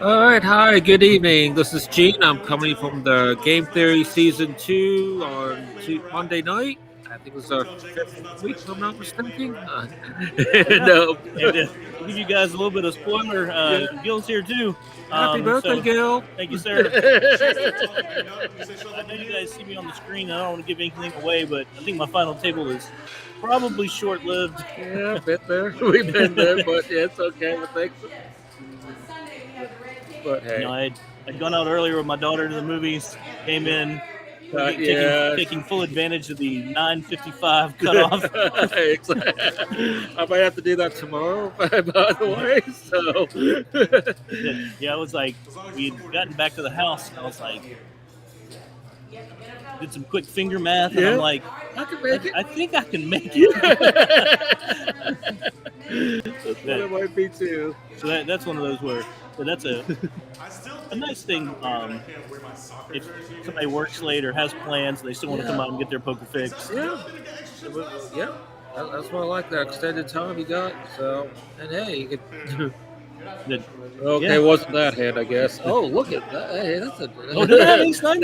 All right, hi, good evening. This is Gene. I'm coming from the Game Theory Season 2 on Monday night. I think it was our fifth week, if I'm not mistaken. No. And to give you guys a little bit of spoiler, Yeah. Gil's here too. Happy birthday, So Gil. thank you, sir. I know you guys see me on the screen. I don't want to give anything away, but I think my final table is probably short-lived. Yeah, been there. We've been there, but yeah, it's okay. But thanks. But hey. I'd gone out earlier with my daughter to the movies, came in, taking full advantage of the 9:55 cutoff. Exactly. I might have to do that tomorrow, by the way. So yeah, I was like, we had gotten back to the house, and I was like, did some quick finger math, and I'm like, I can make it. I think I can make it. That's what it might be too. So that's one of those where, but that's a nice thing. If somebody works late or has plans, they still want to come out and get their poker fix. Yeah. That's what I like, that extended time you got. So, and hey, you could. Okay, it wasn't that hand, I guess. Oh, look at that! Hey, that's a. Oh, did I have ace nine?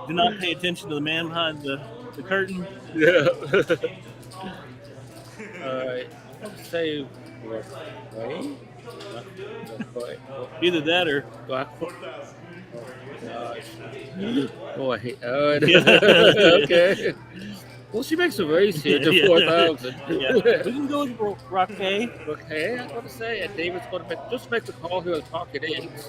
Do not pay attention to the man behind the curtain. Yeah. All right. Let's say either that or black. Oh, I hate. Okay. Well, she makes a raise here to 4,000. Yeah, we can go with Roque. Okay, I'm going to say, and David's going to make the call here with pocket eights.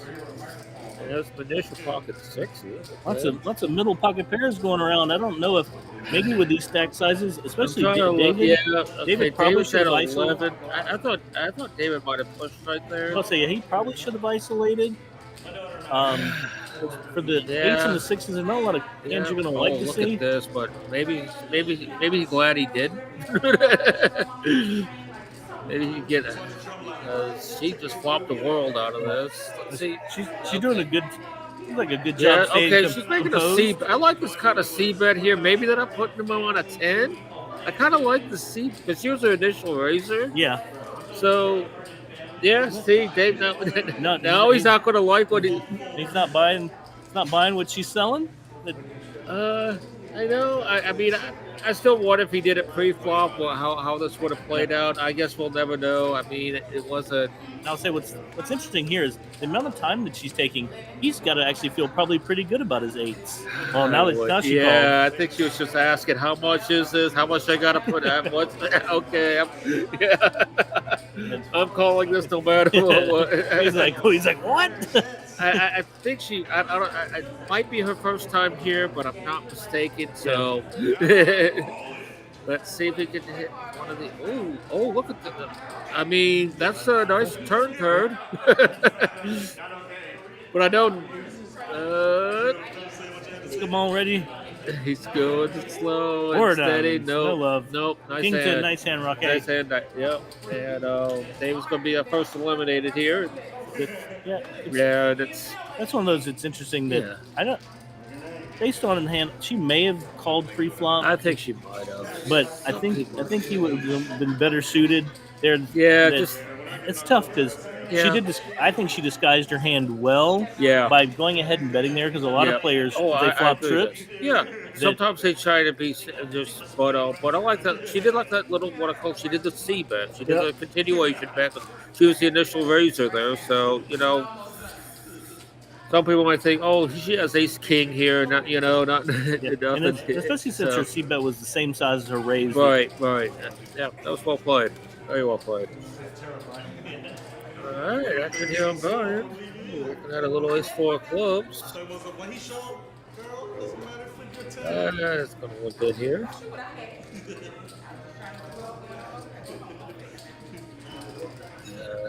And there's the initial pocket sixes. Okay. Lots of middle pocket pairs going around. I don't know if maybe with these stack sizes, especially David. David probably should have isolated. I thought David might have pushed right there. I'll say he probably should have isolated. For the eights and the sixes, there's not a lot of hands you're going to like to see. Look at this, but maybe he's glad he did. Maybe he get. She just flopped the world out of this. Let's see, she's doing a good job. Okay, she's making a C. I like this kind of C bet here. Maybe that I'm putting him on a 10. I kind of like the C because she was her initial raiser. Yeah. So. Yeah, see, Dave. Now he's not going to like what he's not buying. He's not buying what she's selling. I know. I mean, I still wonder if he did it pre-flop, or how this would have played out. I guess we'll never know. I mean, it wasn't. I'll say what's interesting here is the amount of time that she's taking. He's got to actually feel probably pretty good about his eights. Well, now she called. I think she was just asking, how much is this? How much I got to put at? What's okay? I'm calling this no matter what. He's like, what? I think it might be her first time here, but I'm not mistaken. So let's see if we can hit one of the. Oh, look at that! I mean, that's a nice turn card. But I don't. Let's come on, ready. He's going slow and steady. No love. Nope. Nice King's hand. a nice hand, Roque. Nice hand. Yep. And David's going to be first eliminated here. That's one of those. It's interesting that I don't. Based on in hand, she may have called pre-flop. I think she might have, but I think he would have been better suited there. It's tough because she did. I think she disguised her hand well. Yeah. By going ahead and betting there, because a lot of players they flop trips. Yeah. Sometimes they try to be just, but I like that. She did like that little what I call. She did the C bet. She did the continuation bet. She was the initial raiser there, so Some people might think, oh, she has ace king here, not nothing. Especially since her C bet was the same size as her raise. Right. Yeah, that was well played. Very well played. All right, that's it here on Brian. Looking at a little ace four of clubs. It's going to look good here.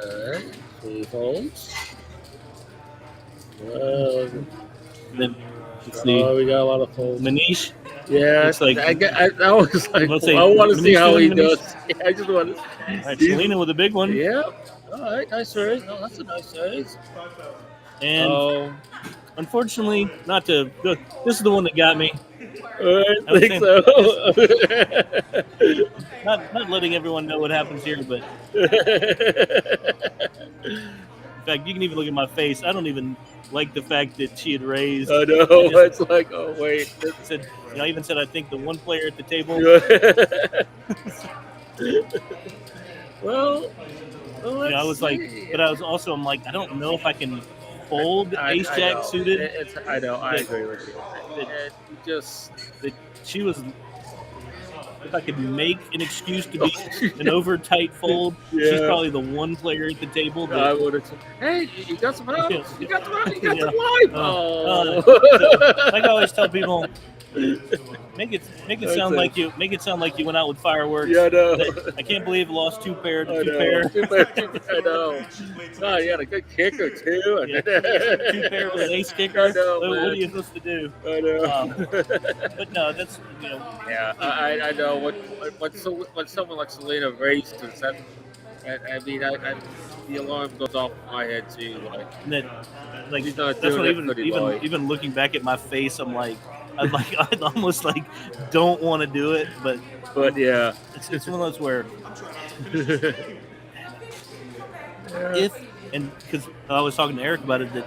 All right, 3 holds. Then we got a lot of folds. Manish. Yeah, it's like I was like, I want to see how he does. Yeah, I just want to. All right, Selena with a big one. Yeah. All right, nice raise. No, that's a nice raise. And unfortunately, not to. This is the one that got me. I think so. not letting everyone know what happens here, but in fact, you can even look at my face. I don't even like the fact that she had raised. I know. I just- It's like, oh wait. said, I even said I think the one player at the table. Well, I was like, but I was also, I'm like, I don't know if I can fold ace jack suited. I know. I agree with you. It just That she was. If I could make an excuse to be an over tight fold, she's Yeah. probably the one player at the table. I That, would have. Hey, you got some help? You got some help? You got Yeah. some life? Like I always tell people, make it That's sound it. like you went out with fireworks. Yeah, I know. I can't believe you lost two pair to I two know. pair. I know. God, you had a good kicker too. Yeah. Two pair with an ace kicker. I know, what man. are you supposed to do? I know. But no, that's Yeah, I know when someone like Selena raced us, that I mean, the alarm goes off in my head too. Like She's not that's doing what it for the life. even looking back at my face, I'm like I almost like don't want to do it, but yeah, it's one of those where because I was talking to Eric about it that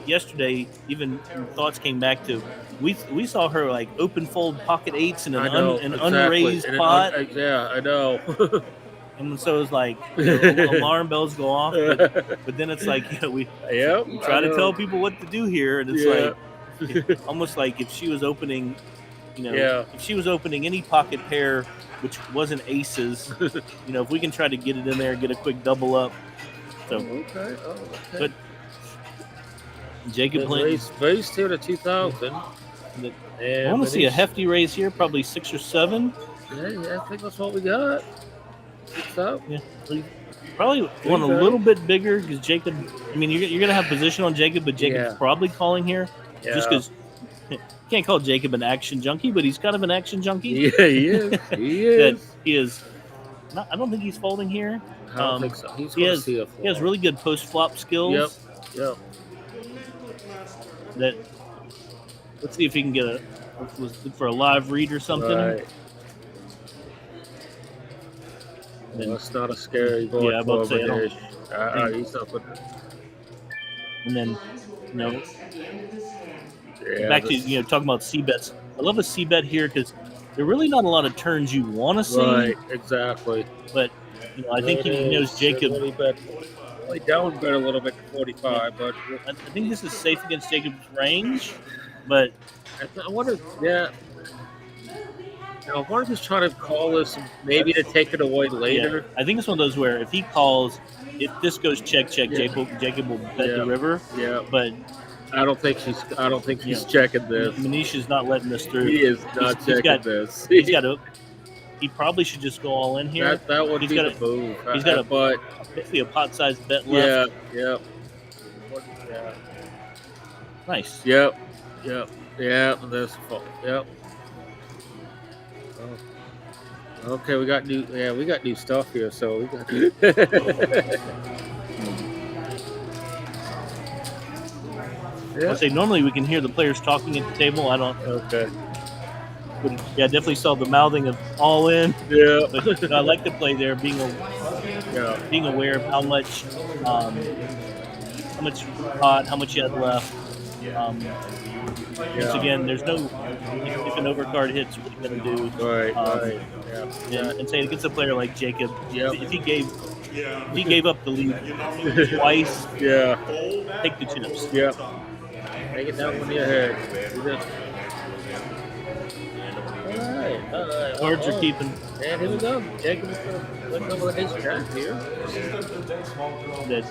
yesterday even thoughts came back to we saw her like open fold pocket eights in an, I know, an exactly. unraised And pot, yeah, I know. and so it's like alarm bells go off, but then it's like we Yep, try I to know. tell people what to do here, and it's like almost like if she was opening, if she was opening any pocket pair which wasn't aces, if we can try to get it in there and get a quick double up. So, Okay. but Jacob raised here to 2,000. I want to see a hefty raise here, probably 6 or 7. Yeah, I think that's what we got. So, Yeah. Probably one a little bit bigger because Jacob. I mean, you're going to have position on Jacob, but Jacob's probably calling here just because. You can't call Jacob an action junkie, but he's kind of an action junkie. Yeah, he is. He is. He is. Not, I don't think he's folding here. I don't think so. He's He going to has, see a he has really good post flop skills. Yep. That. Let's see if he can get for a live read or something. Right. Then- That's not a scary board. Yeah, I'm about to say, I don't think- he's up with. And then, Yeah, back to talking about C bets. I love a C bet here because there are really not a lot of turns you want to see. Right, exactly. But I think he knows Jacob. Only down bet a little bit to 45, but I think this is safe against Jacob's range, but I wonder. Yeah. I wonder if he's trying to call this maybe to take it away later. I think it's one of those where if he calls, if this goes check, Jacob will bet the river. Yeah. But I don't think he's checking this. Manish is not letting this through. He is not He's checking got- this. He's got to. He probably should just go all in here. That would He's be got the move. he's got a- but Basically, a pot-sized bet left. yeah. Nice. Yep. And there's the fault. Yep. Oh. Okay, we got new stuff here, so we got. I say normally we can hear the players talking at the table. I don't. Okay. But yeah, definitely saw the mouthing of all in. Yeah. But I like the play there, being Yeah. being aware of how much pot, how much you had left. Once again, there's no if an overcard hits, what are you gonna do? Right. Um, Yeah. And say against a player like Jacob, Yep. if he gave up the lead twice, Yeah. take the chips. Yeah. Take it down when you're ahead. All right. Cards are keeping. And here we go. Jacob's going to with his jack here. That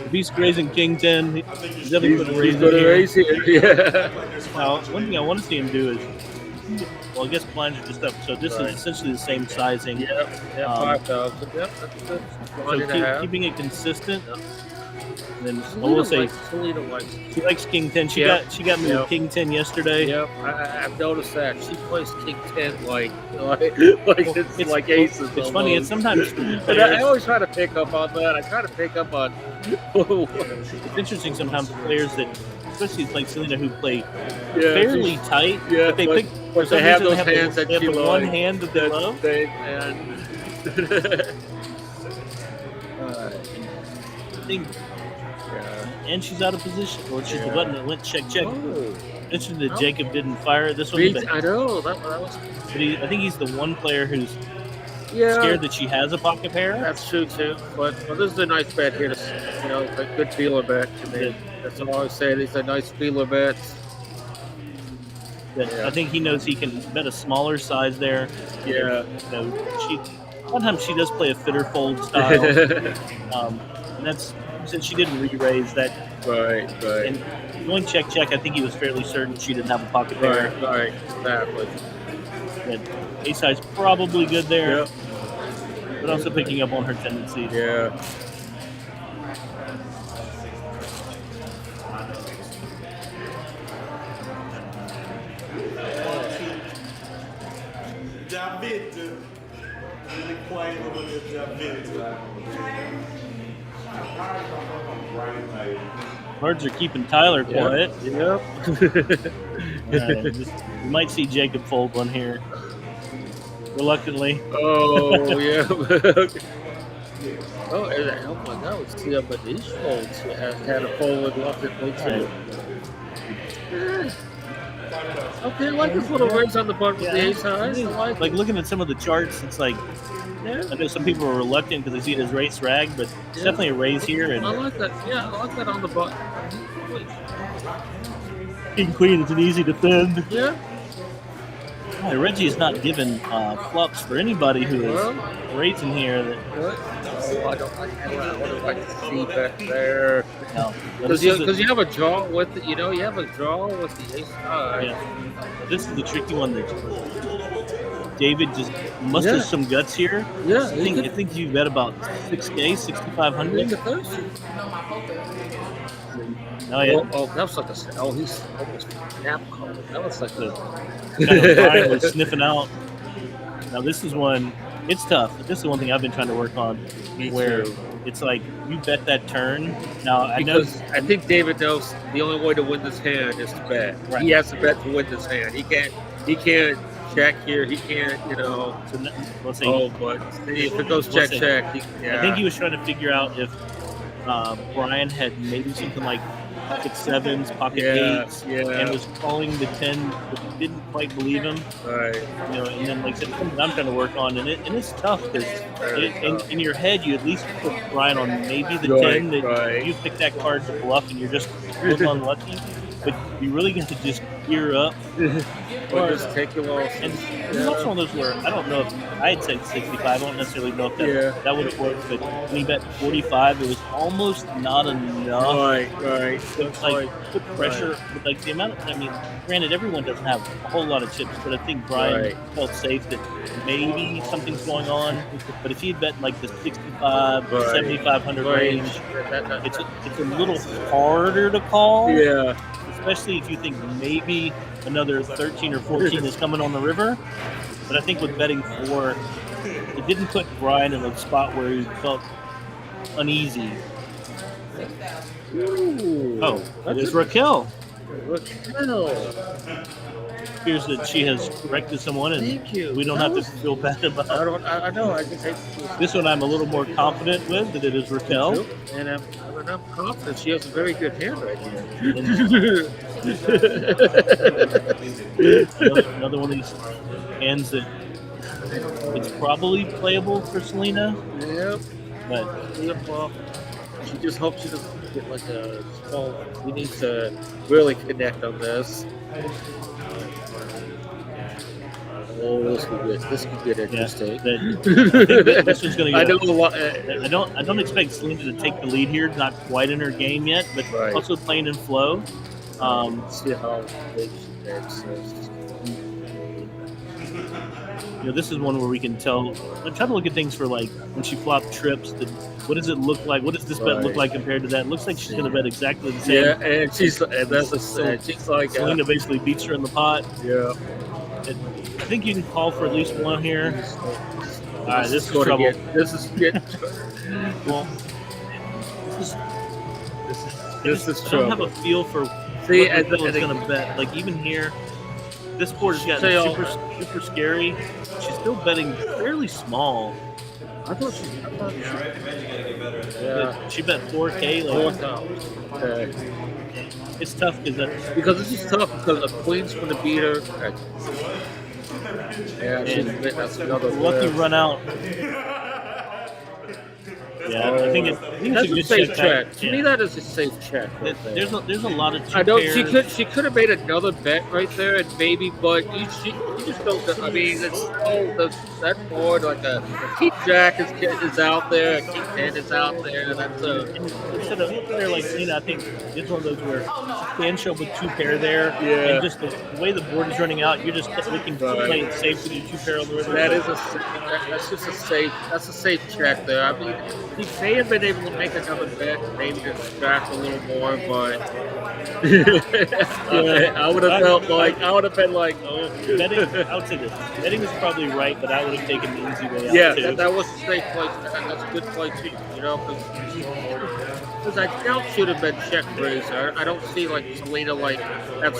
if he's raising King 10, he's definitely going to raise He's going to it here. raise here. Yeah. Now, one thing I want to see him do is, well, I guess blinds are just up, so this Right. is essentially the same sizing. Yep. 5,000. Yep. That's good. So keeping it consistent. And then I will say Selena likes. she likes King 10. She Yep. got me Yep. with King 10 yesterday. Yep. I've noticed that she plays King 10 like it's like aces. It's funny. It's sometimes And I always try to pick up on that. I try to pick up on. it's interesting sometimes players that especially like Selena, who play Yeah, fairly tight. yeah, But they pick. For but some they have reason, those hands that they have you the one like. hand that they love. I think. And she's out of position. Well, she's the button that went check. Oh. Mentioned that Jacob didn't fire this one. But I know that was. But I think he's the one player who's scared that she has a pocket pair. That's true too. But this is a nice bet here. It's a good feeler bet to me. That's what I always say. These are nice feeler bets. I think he knows he can bet a smaller size there. Yeah. Sometimes she does play a fitter fold style. And that's since she didn't re-raise that. Right. And going check, I think he was fairly certain she didn't have a pocket pair. Right. Exactly. And ace high's probably good there. Yep. But also picking up on her tendencies. Yeah. Cards are keeping Tyler quiet. Yep. You might see Jacob fold one here. Reluctantly. Oh, yeah. Oh my God, it's two up at these folds. You had a fold reluctantly too. Okay, I like this little raise on the button with the ace high. Like looking at some of the charts, it's like I know some people are reluctant because they see it as race rag, but it's definitely a raise here. And I like that. Yeah, I like that on the button. King Queen is an easy defend. Yeah. Reggie is not given flops for anybody who is raising here. I don't like to see back there. Because you have a draw with it. You have a draw with the ace high. Yeah. This is the tricky one that David just must have some guts here. Yeah. I think you bet about 6K, 6,500. Oh, yeah. That was like he's almost nap calling. That was like Brian was sniffing out. Now this is one. It's tough. This is one thing I've been trying to work on. Where it's like you bet that turn. Now I think David knows the only way to win this hand is to bet. Right. He has to bet to win this hand. He can't check here. He can't. Let's see. But if it goes check. I think he was trying to figure out if Brian had maybe something like pocket sevens, pocket eights, and was calling the 10, but didn't quite believe him. Right. And then like I said, something I'm trying to work on, and it's tough because in your head you at least put Brian on maybe the 10 that you pick that card to bluff, and you're just unlucky. But you really got to just gear up. Or just take your loss. And it's also one of those where I don't know if I had said 65. I don't necessarily know if that would have worked. But when he bet 45, it was almost not enough. Right. To put pressure. But like the amount granted, everyone doesn't have a whole lot of chips, but I think Brian felt safe that maybe something's going on. But if he had bet like the 65 to 7,500 range, it's a little harder to call. Yeah. Especially if you think maybe another 13 or 14 is coming on the river. But I think with betting 4, it didn't put Brian in a spot where he felt uneasy. Ooh, that is Raquel. Raquel. Appears that she has corrected someone, and we don't have to feel bad about it. I know. I just hate this one. I'm a little more confident with that it is Raquel. And I'm confident she has a very good hand right here. Another one of these hands that it's probably playable for Selena. Yep. But she just hopes she doesn't get like a small. We need to really connect on this. Oh, this could get interesting. This one's going to. I know a lot. I don't expect Selena to take the lead here. Not quite in her game yet, but also playing in flow. See how big she takes. This is one where we can tell. I'm trying to look at things for like when she flopped trips. What does it look like? What does this bet look like compared to that? It looks like she's going to bet exactly the same. Yeah, and she's like Selena basically beats her in the pot. Yeah. I think you can call for at least one here. All right, this is trouble. This is well. This is I don't have a feel for See, what Brazil is going to bet. Like even here, this board has gotten super scary. She's still betting fairly small. I thought she bet 4K. Like, okay. It's tough because this is tough because the queen's going to beat her. Yeah, that's another lucky run out. Yeah, I think that's a safe check. To me, that is a safe check. Right there's a lot of. I know she could have made another bet right there, and maybe, but you just don't. I mean, it's that board like a King Jack is out there, King 10 is out there. That's instead of there like I think it's one of those where you can show up with 2 pair there, and just the way the board is running out, you're just looking to play it safe with your 2 pair on the river. That's just a safe check there. I mean. He may have been able to make another bet, maybe to distract a little more, but I would have been like, oh. Betting, I would say this. Betting is probably right, but I would have taken the easy way out. Yeah, too. that was a safe play. That's a good play too, because I doubt should have been check raise. I don't see like Selena like that's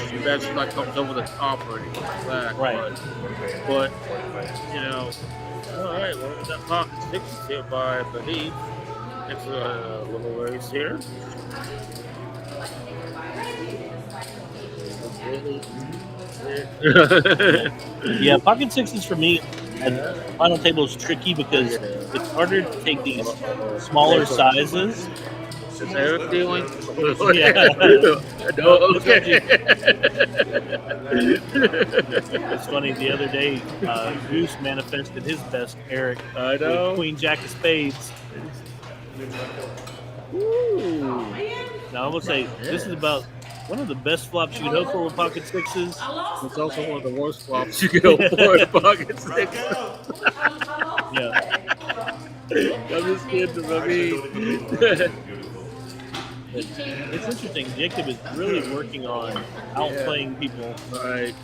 like comes over the top or anything like that. Right. But all right, well, that pocket 6 is here by Bahid. It's a little raise here. Yeah, pocket 6s for me at final table is tricky because it's harder to take these smaller sizes. Is Eric dealing? Yeah. No, okay. It's funny. The other day, Goose manifested his best Eric. I know. Queen Jack of Spades. Ooh. Now I will say this is about one of the best flops you can hope for with pocket 6s. It's also one of the worst flops you can hope for with pocket 6s. Yeah. I'm just kidding. I mean. It's interesting. Jacob is really working on outplaying people. Right.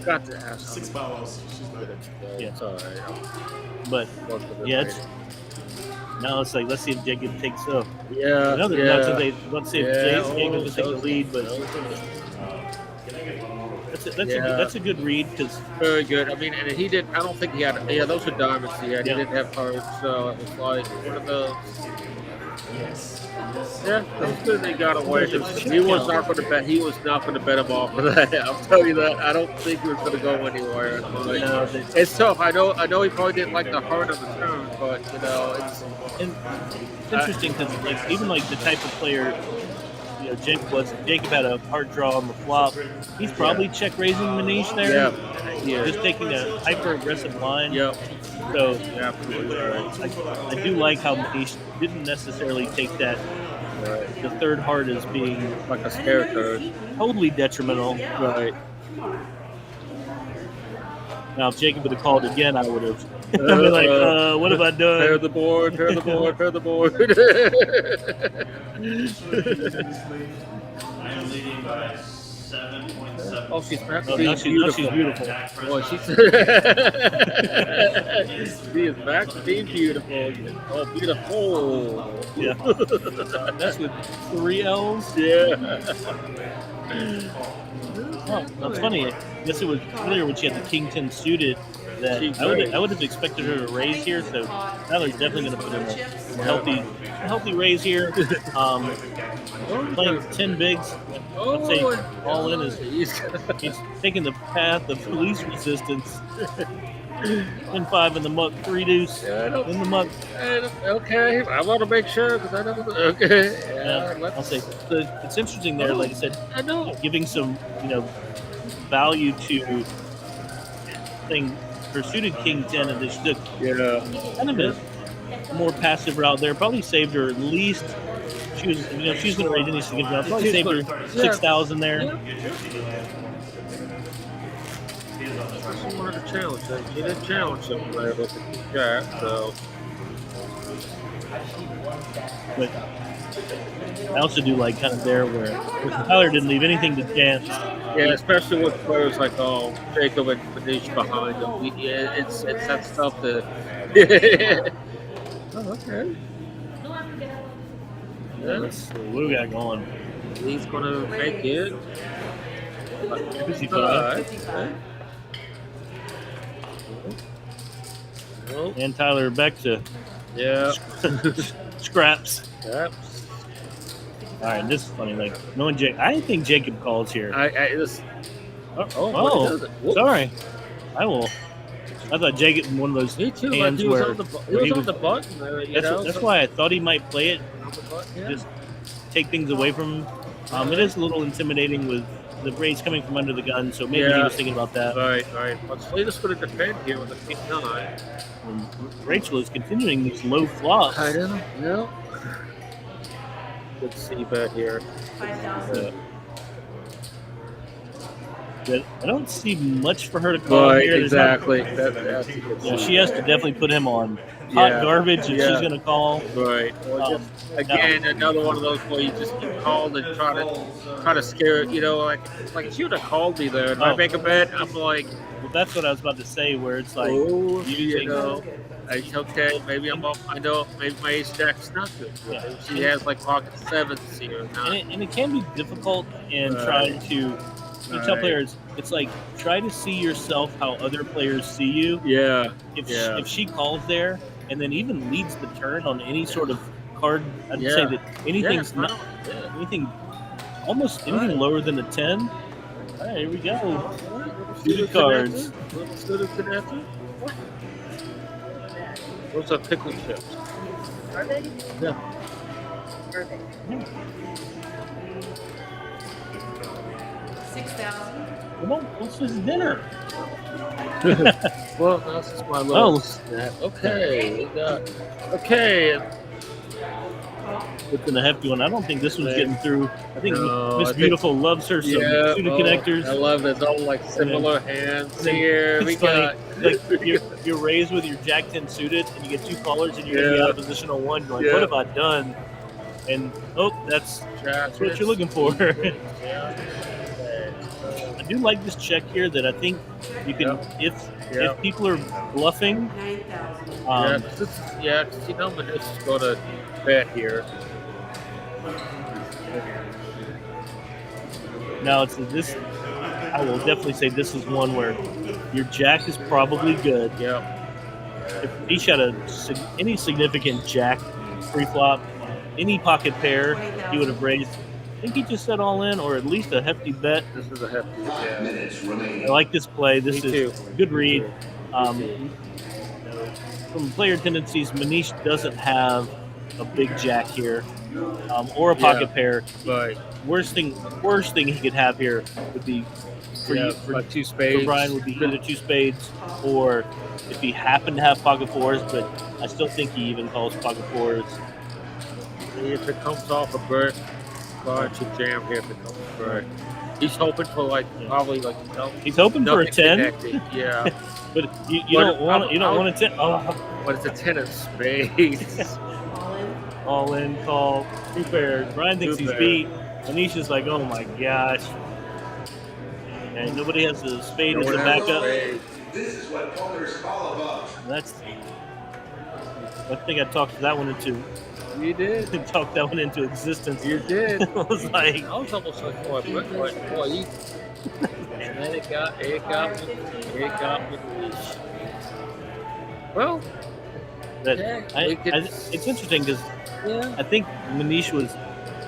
Got to ask. 6 balls. Yeah, it's all right. But it's now it's like let's see if Jacob takes up. Yeah. Let's see if Jacob can take the lead, but that's a good read because very good. I mean, and he didn't. I don't think he had. Yeah, those were diamonds. He had. He didn't have cards, so it was like one of those. Yeah, that's good. They got away. He was not going to bet. He was not going to bet him off for that. I'll tell you that. I don't think he was going to go anywhere. It's tough. I know. He probably didn't like the heart of the turn, but it's interesting because even like the type of player. Jacob had a hard draw on the flop. He's probably check raising Manish there. Yeah. Just taking a hyper aggressive line. Yep. So absolutely right. I do like how Manish didn't necessarily take that. The third heart as being like a scare card. Totally detrimental. Right. Now, if Jacob would have called again, I would have. I'd be like, what have I done? Pair the board. I am leading by 7.7. Oh, she's back. She's beautiful. Boy, she is back to being beautiful. Oh, beautiful. Yeah. That's with 3 L's. Yeah. Oh, that's funny. I guess it was earlier when she had the King 10 suited that I would have expected her to raise here. So Tyler's definitely going to put in a healthy raise here. Playing 10 bigs. I'd say all in is he's taking the path of least resistance. 10-5 in the muck, 3 deuce in the muck. Okay, I want to make sure because I know. Okay, I'll say it's interesting there. Like I said, I know giving some value to thing her suited King 10 and this took kind of a more passive route there. Probably saved her at least. She was she's going to raise any significant route. Probably saved her 6,000 there. She wanted to challenge them. She didn't challenge them there with the Jack, so. But I also do like kind of there where Tyler didn't leave anything to chance. Yeah, especially with players like Jacob and Manish behind them. It's that stuff that. Oh, okay. Let's see. What do we got going? He's gonna make it. 55. Well, And Tyler back to yeah. scraps. Yep. All right, this is funny. Like knowing Jake, I think Jacob calls here. Sorry. I will. I thought Jacob one of those Me too. hands He was where on the button there. that's why I thought he might play it. Yeah. Just take things away from him. It is a little intimidating with the Braves coming from under the gun, so maybe he was thinking about that. Right. But Slater's going to defend here with a big 9. And Rachel is continuing these low flops. I know. Yeah. Good see bet here. 5,000. But I don't see much for her to call here. There's not- Exactly. That's a good Yeah, see. she has to definitely put him on hot Yeah. garbage if Yeah. she's going to call. Right. Well, again, another one of those where you just get called and try to scare it. Like if she would have called me there and I make a bet, I'm like, Well, that's what I was about to say, where it's like, oh, using- it's okay. Maybe I'm off. I know. Maybe my ace jack's not good. Yeah. Maybe she has like pocket 7s here. and it can be difficult in Right. trying to you tell Right. players, it's like, try to see yourself how other players see you. Yeah. If she calls there and then even leads the turn on any sort of card, I'd say that anything's Yeah, not anything, almost anything lower than a 10. All right, here we go. Suited cards. Suited connector. What's a pickle chips? Are they? Yeah. Are they? 6,000. Come on, what's this dinner? Well, that's just my Oh. little snack. Okay, we got. Okay, It's in a hefty one. I don't think this one's getting through. I think No, I Miss think- Beautiful loves her some suited connectors. I love it. It's all like similar hands here. We It's funny. got. Like you're raised with your Jack 10 suited, and you get 2 callers, and you're gonna be Yeah. out of position on 1. You're like, Yeah. what have I done? And that's what you're looking for. Yeah. I do like this check here that I think you can, if people are bluffing, 9,000. But this is going to bet here. now it's this. I will definitely say this is one where your Jack is probably good. Yeah. If he had any significant Jack pre-flop, any pocket pair, he would have raised. I think he just said all in, or at least a hefty bet. This is a hefty. Yeah. I like this play. This Me is too. good read. From player tendencies, Manish doesn't have a big Jack here, or a pocket pair. Right. Worst thing he could have here would be for like 2 spades. for Brian would be either 2 spades, or if he happened to have pocket 4s, but I still think he even calls pocket 4s. If it comes off a bird, Brian should jam here if it comes off a bird. He's hoping for probably He's hoping for a nothing 10, connected. Yeah. but you But don't want a 10. Oh, But it's a 10 of spades. All in. all in call 2 pairs. Brian thinks 2 he's pairs. beat. Anisha's like, oh my gosh. And nobody has a spade as a backup. This is what poker's all about. That's. I think I talked that one into. You did. Talked that one into existence. You did. I was like, I was almost like, boy, you. And then it got me. Well, that. Yeah, it's interesting because yeah. I think Manish was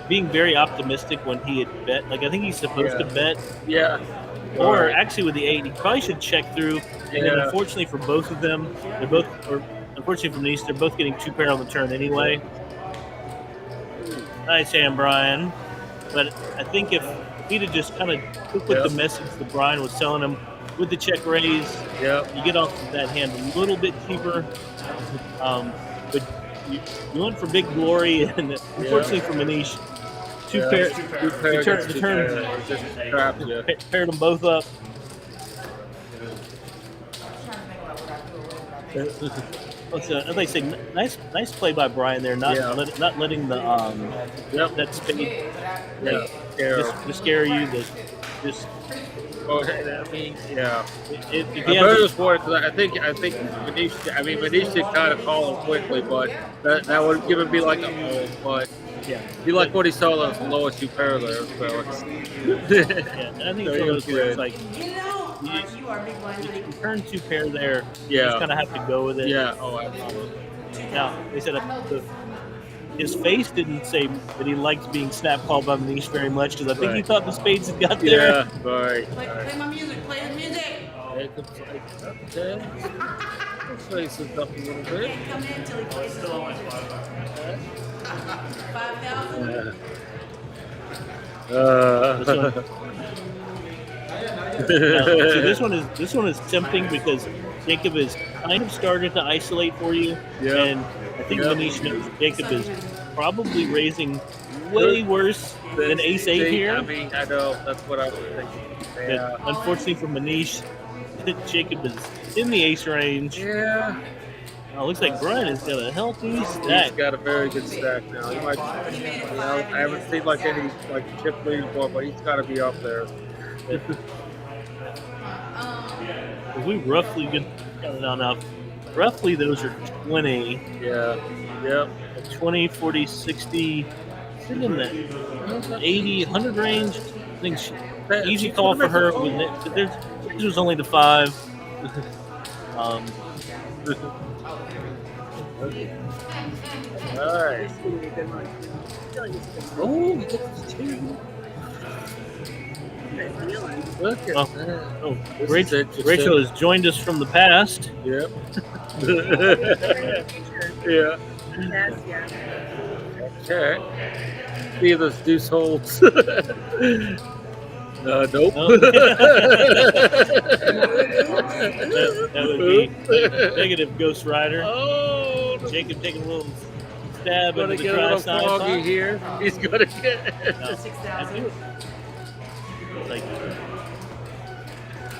being very optimistic when he had bet. Like, I think he's supposed to bet. Yeah. Or Right. actually, with the 8, he probably should check through. And then, Yeah. unfortunately for both of them, unfortunately for Manish, they're both getting 2 pair on the turn anyway. Nice hand, Brian. But I think if he'd have just kind of took with the message that Brian was telling him with the check raise, Yep. you get off of that hand a little bit cheaper. But you went for big glory, and unfortunately for Manish, 2 pairs. The turn Just trapped you. paired them both up. As I say, nice play by Brian there, not letting the that spade just scare you. Just Oh, I mean, yeah. if I he bet it has was for it, 'cause I think Manish did kind of call him quickly, but that would give him be like a hole. But Yeah. He liked what he saw as the lowest you pair there. So it's, Yeah, and I think So it's one of he was those where it's good. like you can turn 2 pair there. You Yeah. just kind of have to go with it. yeah. Oh, absolutely. Now they said his face didn't say that he liked being snap called by Manish very much because I think he Right. thought the spades had got there. Yeah. Right. Play my music. Play the music. Jacob's like, okay. Let's face it up a little bit. Come in until he plays the Still music. only 5,000. 5,000. See, this one is tempting because Jacob is kind of started to isolate for you, Yeah. and I think Yeah. Manish knows Jacob is probably raising way worse than Ace 8 here. I mean, I know that's what I was thinking. But Yeah. unfortunately for Manish, Jacob is in the ace range. Yeah. Oh, looks like Brian has got a healthy He's stack. got a very good stack now. He might. I haven't seen like any like chip lead before, but he's got to be up there. If we roughly get enough, roughly those are 20, Yeah. Yep. 20, 40, 60, sitting in that 80, 100 range. I think easy call for her. But there's was only the 5. All right. This is gonna be a good one. I feel like it's Oh, he gets 2. good. Feeling. Look at Oh. that. Oh, This is Rachel, interesting. Rachel has joined us from the past. Yep. Future. Yeah. Yes, yeah. Okay. See if this deuce holds. Nope. Oh. that would be negative Ghost Rider. Oh, Jacob taking a little stab gonna into the get a dry little side. foggy here. He's gonna get. No, I 6,000. do. Like, I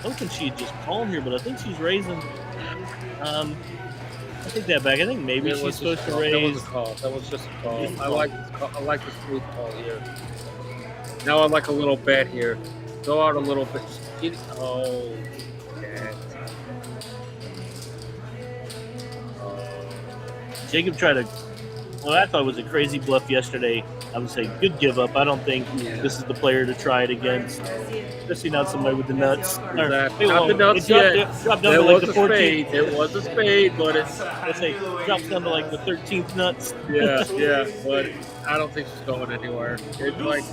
don't think she just called here, but I think she's raising. I take that back. I think maybe It she's was supposed just to a call. That was raise. a call. That was just a call. Just a I call. like this call. I like the smooth call here. Now I like a little bet here. Go out a little bit. Oh, yeah. Jacob tried to. Well, I thought it was a crazy bluff yesterday. I would say good give up. I don't think this is the player to try it against. Especially not somebody with the nuts. Or, Exactly. hey, Not the well, nuts it dropped, yet. dropped down There to like was the a 14th. spade. It was a spade, but it's Let's say drops down to like the 13th nuts. yeah, yeah. But I don't think she's going anywhere. It's like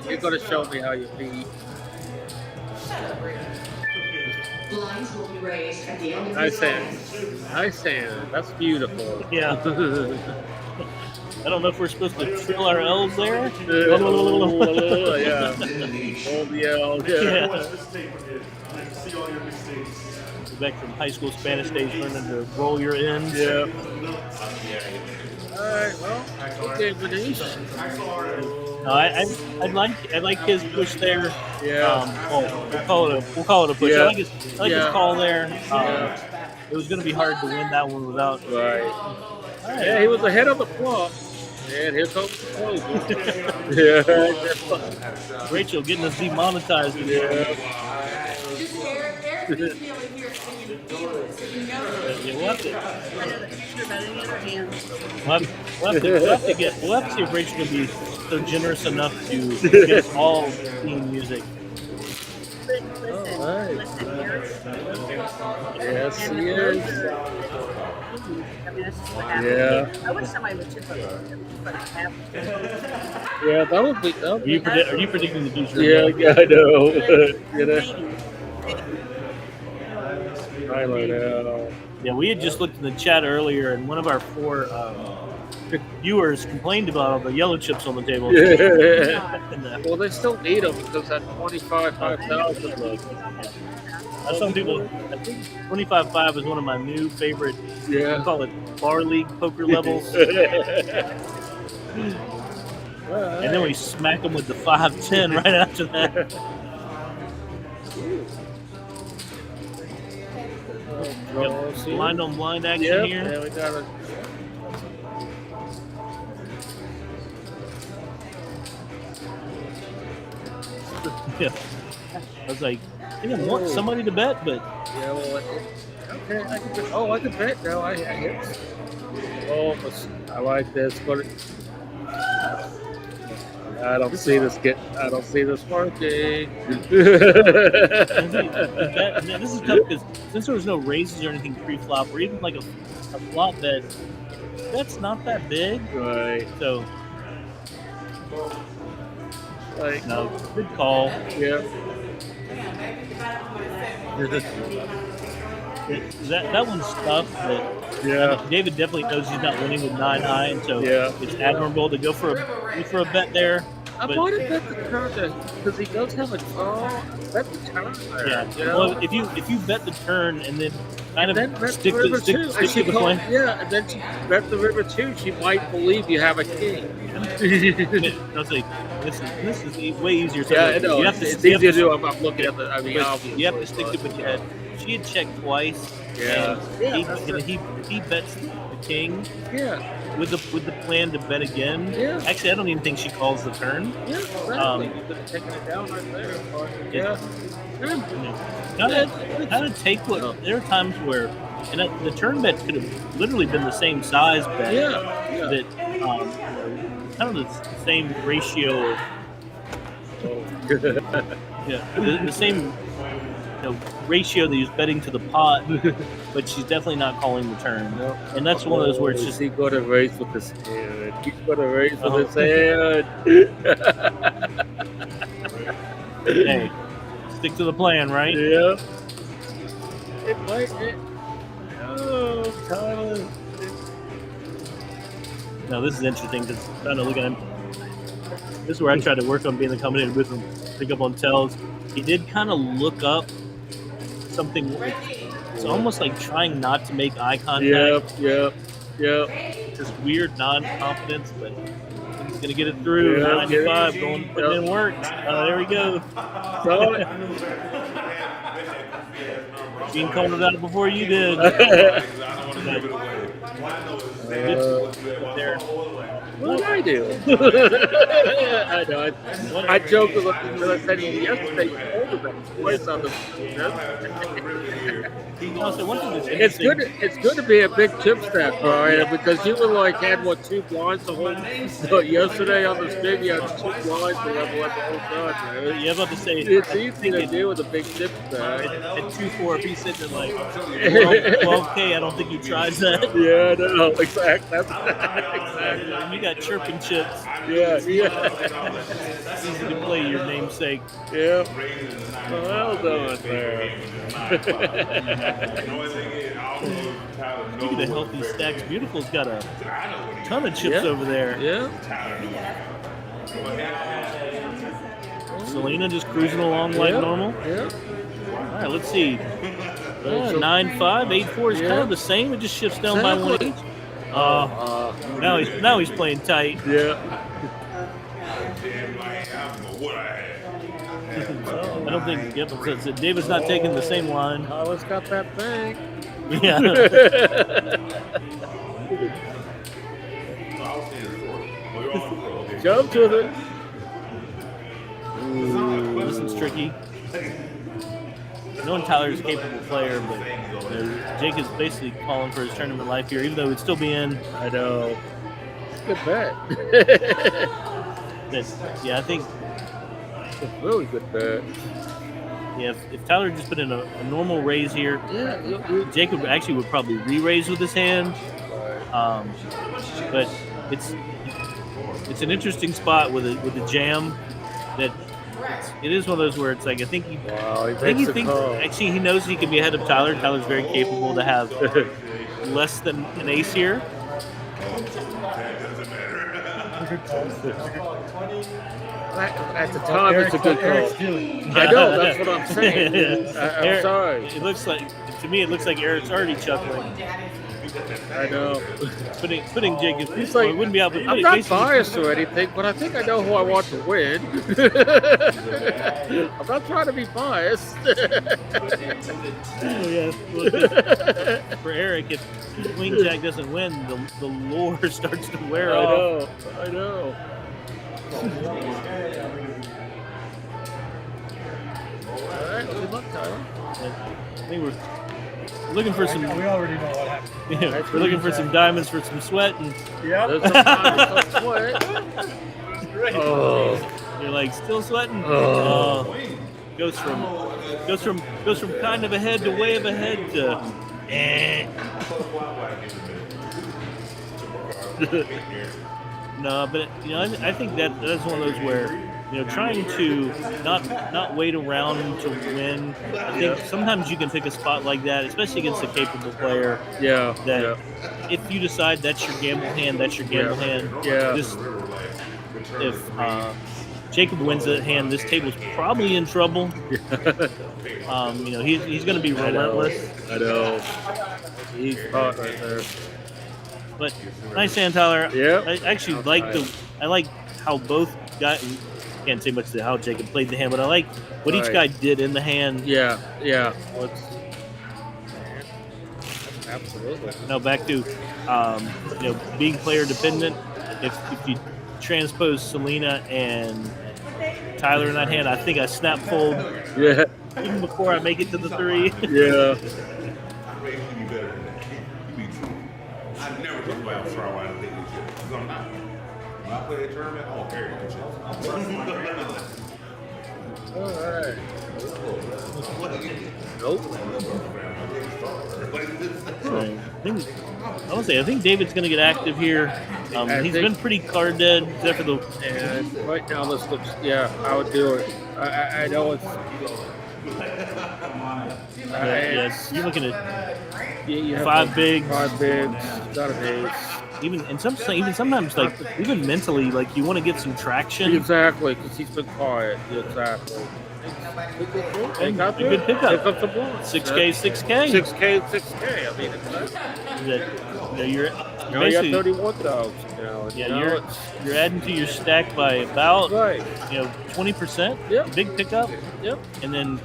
you're gonna show me how you beat. Blinds will be raised at the end of Nice this hand. Nice hand. That's beautiful. Yeah. I don't know if we're supposed to trill our L's there. Yeah. Hold the L. Yeah. Yeah. Watch this tape again. I see all your mistakes. Back from high school Spanish days, learning to roll your ends. Yeah. All right. Well, okay, Manish. No, I like his push there. Yeah. We'll call it a push. Yeah. I like his Yeah. call there. Yeah. It was going to be hard to win that one without. Right. All right. Yeah, he was ahead of the flop. And here comes the closer. Yeah. Rachel getting us demonetized. Yeah. Just Eric needs to be able to hear it so you feel it, so you know it. Yeah, we'll have to, I know the future better than the other hand. we'll have to see if Rachel can be so generous enough to get us all theme music. Listen, All right. listen, Eric. Yes, And he the is. closer, I mean, that's just what happened. Yeah. I wish somebody would chip up but it happened. Yeah, that would be. Are you predicting the future? Yeah, yeah, I know. You know. Maybe. I don't know. Yeah, we had just looked in the chat earlier, and one of our 4 viewers complained about all the yellow chips on the table. Yeah. And, Well, they still need them because that 5,000 look. some people, I think 25.5 is one of my new favorite. I Yeah. call it bar league poker levels, and then we smack them with the 5-10 right after that. Blind on blind action Yep, here. yeah, we got it. Yeah. I was like, I think I want somebody to bet, but Yeah, well, okay, I can bet. Oh, I can bet now. I hit. Oh, I like this, but I don't see this working. This is tough because since there was no raises or anything pre-flop, or even like a flop bet, that's not that big. Right. So, Like, no, good call. yeah. That one's tough, but Yeah. David definitely knows he's not winning with 9 high, and so Yeah. it's admirable to go for a bet there. I But- might have bet the turn because he does have a bet the turn there. Yeah. You know? Well, if you bet the turn and then kind of then bet stick the river to too. stick And she to the called, plan. yeah, and then she bet the river too. She might believe you have a king. I'll say this is way easier. So Yeah, I know. you have to, It's you have easier to to- do. I'm looking at the. I mean, but obviously, you have to stick to but- the bet. She had checked twice. Yeah. And Yeah, he, that's and it. he bets the king Yeah. with the plan to bet again. Yeah. Actually, I don't even think she calls the turn. Yeah, exactly. Um, You could have taken it down right there. But, Yeah. yeah. Kind of take what there are times where, and the turn bets could have literally been the same size bet. Yeah. Yeah. That kind of the same ratio of the same ratio that he's betting to the pot, but she's definitely not calling the turn. No. And that's one of those where it's Is just he going to raise with his hand? He's going to raise Oh. with his hand. hey, stick to the plan, right? Yeah. It might. Oh, Tyler. Now this is interesting because trying to look at him. This is where I try to work on being the commentator with him, pick up on tells. He did kind of look up something. It's almost like trying not to make eye contact. Yep. Just weird non-confidence, but he's gonna get it through. Yeah, 95, get it. going putting in work. There we go. So, Gene called it out before you did. There. what did I do? I know. I joked with him. I said yesterday he told him that twice on the. Also, one thing that's It's interesting- good. It's good to be a big chip stack, Brian, because you were like had two blinds the whole. So yesterday on the stream, you had 2 blinds to level up the whole time. Man. Yeah, I'm about to say It's easy to do with a big chip stack. at 2-4, if he's sitting at like 12K, I don't think he tries that. Yeah, no, exactly. That's exactly. You got chirping chips. Yeah. It's easy to play your namesake. Yeah. Well done there. Look at the healthy stacks. Beautiful's got a ton of chips Yeah. over there. Yeah. Selena just cruising along like Yeah. normal. Yeah. All right, let's see. 9-5, 8-4 is kind of the same. It just shifts down by 1 each. Now he's playing tight. Yeah. I don't think David's not taking the same line. Tyler's got that thing. Yeah. Jump with it. This one's tricky. Knowing Tyler's a capable player, but Jake is basically calling for his tournament life here, even though he'd still be in. I know. Good bet. Yeah, I think It's a really good bet. if Tyler just put in a normal raise here, Yeah. Jake would probably re-raise with his hand. But it's an interesting spot with a jam that it is one of those where it's like I think he thinks actually he knows he can be ahead of Tyler. Tyler's very capable to have less than an ace here. At the time, it's a good call. I know, that's what I'm saying. I'm Eric- sorry. It looks like Eric's already chuckling. I know. Putting Jake in He's like, well, it wouldn't be out, but I'm not basically- biased or anything, but I think I know who I want to win. I'm not trying to be biased. For Eric, if Queen Jack doesn't win, the lore starts to wear I off. know. All right, good luck, Tyler. I think we're looking for some. We already know what happened. Yeah, we're looking for some diamonds for some sweat, and Yeah. There's some time to sweat. Right. Oh. You're like still sweating. Oh. Goes from kind of ahead to way of ahead to. No, but I think that's one of those where trying to not wait around to win. I think sometimes you can pick a spot like that, especially against a capable player. Yeah. That if you decide that's your gamble hand, that's your gamble hand. Yeah. If Jacob wins that hand, this table's probably in trouble. He's going to be relentless. I know. He's hot right there. But nice hand, Tyler. Yeah. I actually I like how both guys. Can't say much to how Jacob played the hand, but I like what each guy did in the hand. Yeah. Absolutely. Now back to being player dependent. If you transpose Selena and Tyler in that hand, I think I snap fold. Yeah. Even before I make it to the 3. Yeah. I never took about try why I think this shit. Because I'm not. When I play a tournament, I won't carry that shit. All right. Nope. I think David's going to get active here. He's been pretty card dead, except for the. And right now, this looks. Yeah, I would do it. I know it's. You're looking at You have 5 bigs. 5 bigs. Got an ace. Even sometimes like even mentally, like you want to get some traction. Exactly, because he's been quiet. Exactly. And a good pickup. Pick up the ball. 6K. 6K. I mean, You're now you got 31,000. You're adding to your stack by about 20%. Yep. Big pickup. Yep. And then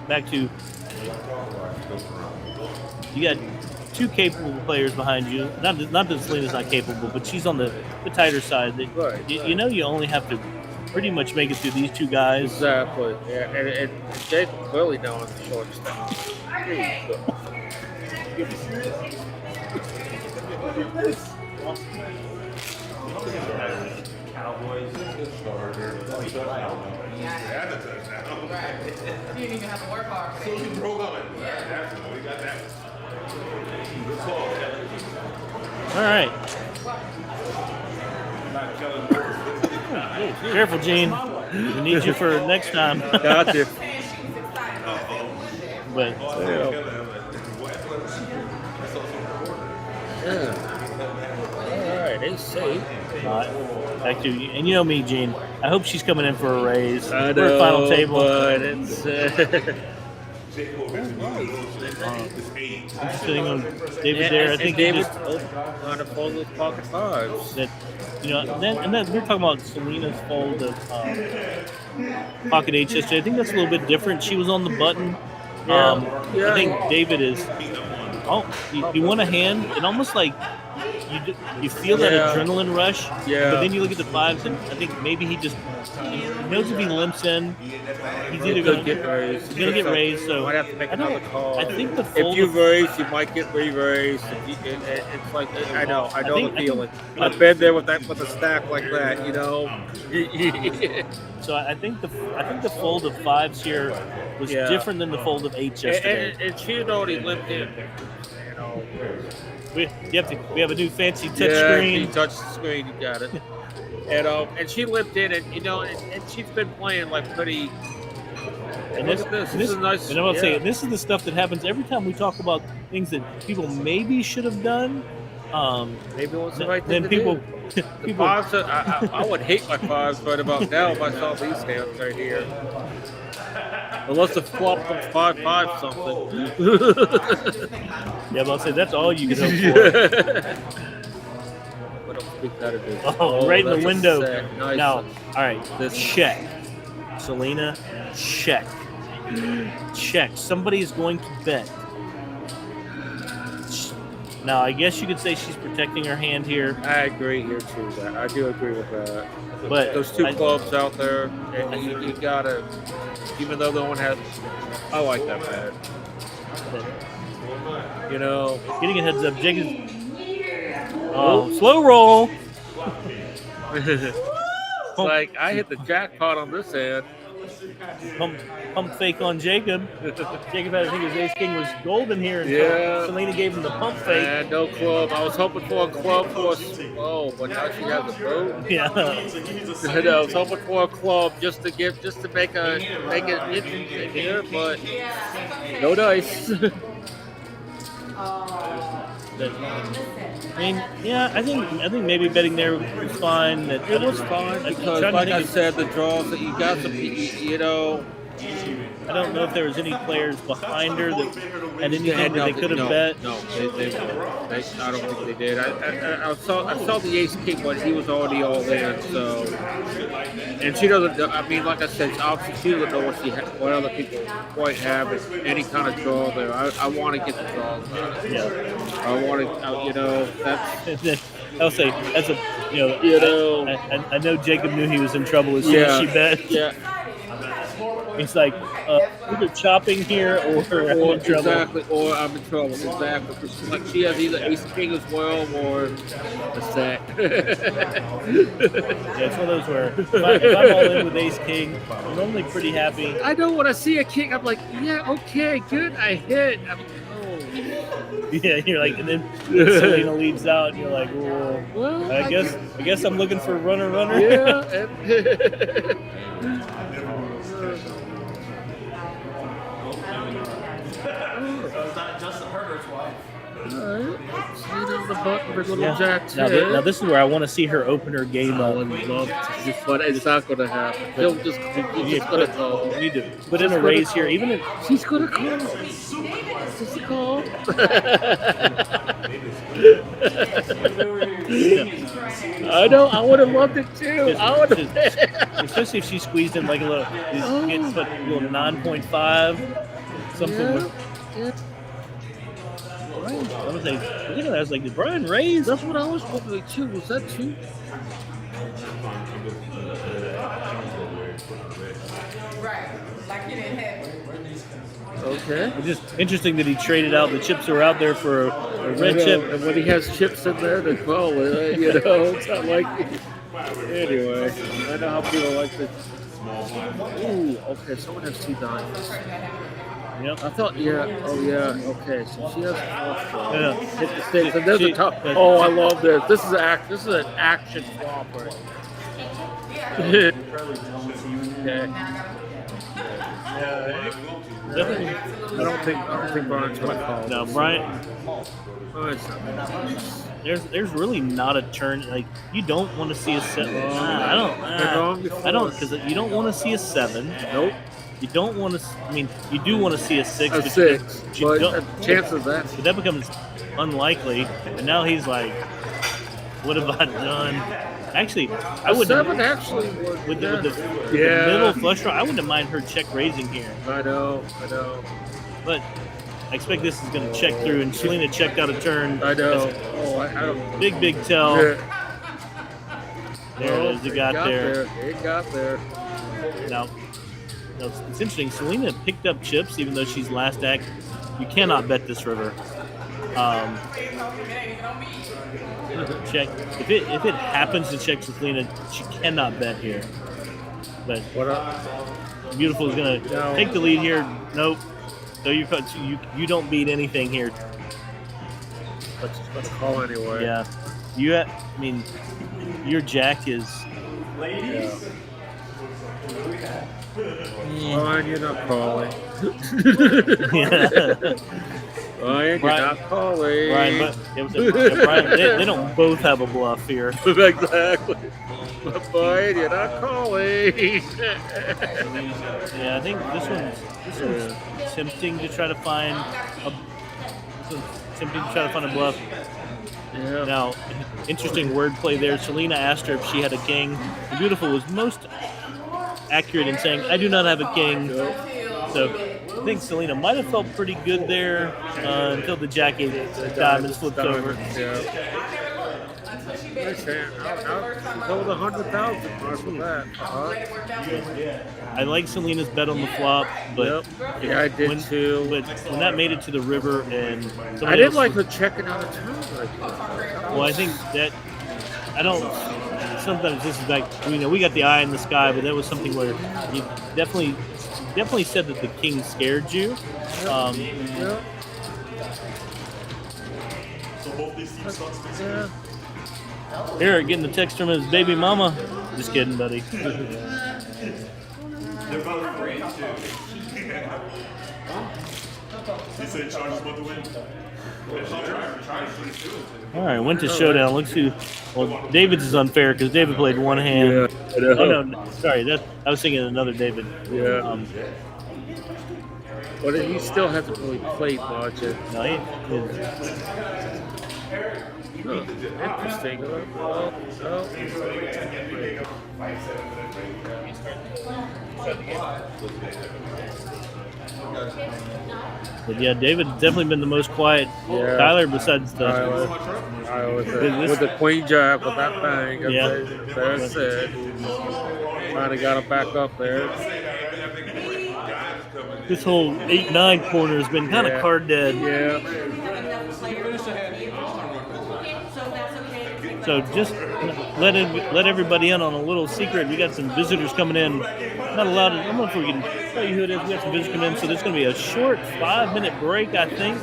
back to you got 2 capable players behind you. Not that Selena's not capable, but she's on the tighter side. Right. You only have to pretty much make it through these 2 guys. Exactly. Yeah, and Jason clearly knowing the short stuff. Cowboys. That's a touchdown. You didn't even have to work hard for So he broke up. That's we got that. Good call. All right. Careful, Gene. We need you for next time. Gotcha. But All right, ace safe. back to you. And you know me, Gene. I hope she's coming in for a raise. I We're know, at final table. but it's Sitting on David there. I think he David just on a fold of pocket 5s. that then we're talking about Selena's fold of pocket 8 yesterday. I think that's a little bit different. She was on the button. I think David is. Oh, you want a hand, and almost like you feel that adrenaline rush. Yeah. But then you look at the 5s, and I think maybe he knows if he limps in, he's either going to get raised. He's going to get raised. So might have to make another call. I think the fold. If you raise, you might get re-raised. It's like I know the feeling. I've been there with a stack like that, So I think the fold of 5s here was different than the fold of 8s yesterday. And she had already limped in. We have a new fancy touch You screen. touch the screen, you got it. And she limped in, and and she's been playing like pretty. And Look at this. This is nice. And I'm about to say, this is the stuff that happens every time we talk about things that people maybe should have done. Maybe it was the right thing Then to people, do. The 5s, I would hate my 5s right about now if I saw these hands right here. Unless the flop comes 5-5 something. Yeah, but I'll say that's all you can hope What else we gotta do? for. Oh, right in the that's a window. set. Nice. Now, all right, This- check. Selena, check. Check. Somebody's going to bet. Now, I guess you could say she's protecting her hand here, I agree here too. I do agree with that. but Those 2 clubs out there, and you gotta, even though no one has, I like that bet. Getting a heads up, Jenkins. Oh, slow roll. like I hit the jackpot on this end. Pump fake on Jacob. Jacob had, I think his ace king was golden here. Yeah. Selena gave him the pump fake. And no club. I was hoping for a club for a but now she has a boat. Yeah. And I was hoping for a club just to make it interesting here, but no dice. I mean, yeah, I think maybe betting there was fine. That It was fine because, like I said, the draws that you got some, you know. I don't know if there was any players behind her that had anything that they could have bet. No, they I don't think they did. I saw the ace king, but he was already all in. So, and she doesn't. I mean, like I said, obviously she doesn't know what other people quite have in any kind of draw there. I want to get the draws out of it. Yeah. I want to, you know, that's. I'll say as a I know Jacob knew he was in trouble as soon as she bet. Yeah. He's like, either chopping here or I'm in trouble. Exactly, or I'm in trouble. Exactly. Because like she has either ace king as well or a sack. Yeah, it's one of those where if I'm all in with ace king, I'm normally pretty happy. I know when I see a king, I'm like, yeah, okay, good, I hit. Yeah, you're like, and then Selena leads out, and you're like, well, I guess I'm looking for runner. Yeah. Now this is where I want to see her open her game up. But it's not going to happen. He'll just going to call. We need to put in a raise here, even if she's going to call. She's a call. I know. I would have loved it too. Especially if she squeezed in like a little 9.5, something. Yeah. I was like, look at that. I was like, did Brian raise? That's what I was wondering too. Was that too? Right. Like you didn't have it. Okay. It's just interesting that he traded out the chips that were out there for a red chip. And when he has chips in there, they call it. You know, it's not like. Anyway, I know how people like this. Ooh, okay. Someone has 2 dimes. Yep. I thought, oh yeah, okay. So she has a flush draw. Hit the sticks, and there's a top. Yeah. Oh, I love this. This is an action flop right here. Okay. Definitely. I don't think Brian's gonna call. No, Brian. Oh, it's not. There's really not a turn like you don't want to see a 7. I don't because you don't want to see a 7. Nope. You don't want to. I mean, you do want to see a 6. A 6, but chances that. But that becomes unlikely. And now he's like, "What have I done?" Actually, I would. 7 actually with the middle flush draw. I wouldn't mind her check raising here. I know. But I expect this is going to check through, and Selena checked out a turn. I know. Oh, I don't. Big tell. Yeah. There it is. It got there. It got there. Now, it's interesting. Selena picked up chips, even though she's last act. You cannot bet this river. Check. If it happens to check Selena, she cannot bet here. But Beautiful is going to take the lead here. Nope. So you don't beat anything here. But she's going to call anyway. Yeah. I mean, your jack is. Ladies. Brian, you're not calling. Brian, you're not calling. Brian, they don't both have a bluff here. Exactly. Brian, you're not calling. Yeah, I think this one's tempting to try to find a bluff. Yeah. Now, interesting wordplay there. Selena asked her if she had a king. The Beautiful was most accurate in saying, "I do not have a king." So I think Selena might have felt pretty good there until the jack eight diamonds flipped over. Yeah. Over the 100,000 for that. I like Selena's bet on the flop, but I did too. But when that made it to the river and I didn't like her checking out a turn like that. Well, I think that I don't. sometimes this is like, we got the eye in the sky, but that was something where you definitely said that the king scared you. Yeah. So both these teams sucks basically. Eric getting the text from his baby mama. Just kidding, buddy. They're both afraid too. He said Chargers about to win. All right, went to showdown. Let's see. Well, David's is unfair because David played one hand. Yeah, I know. Oh, no, sorry. I was thinking another David. Yeah. But he still hasn't really played much. No, Interesting. but yeah, David's definitely been the most quiet. Yeah. Tyler, besides the With the queen jack with that bang. Yeah. That's it. Finally got him back up there. this whole 8-9 corner has been kind of card dead. Yeah. So just let everybody in on a little secret. We got some visitors coming in. Not allowed to. I don't know if we can tell you who it is. We got some visitors coming in. So there's going to be a short 5-minute break, I think.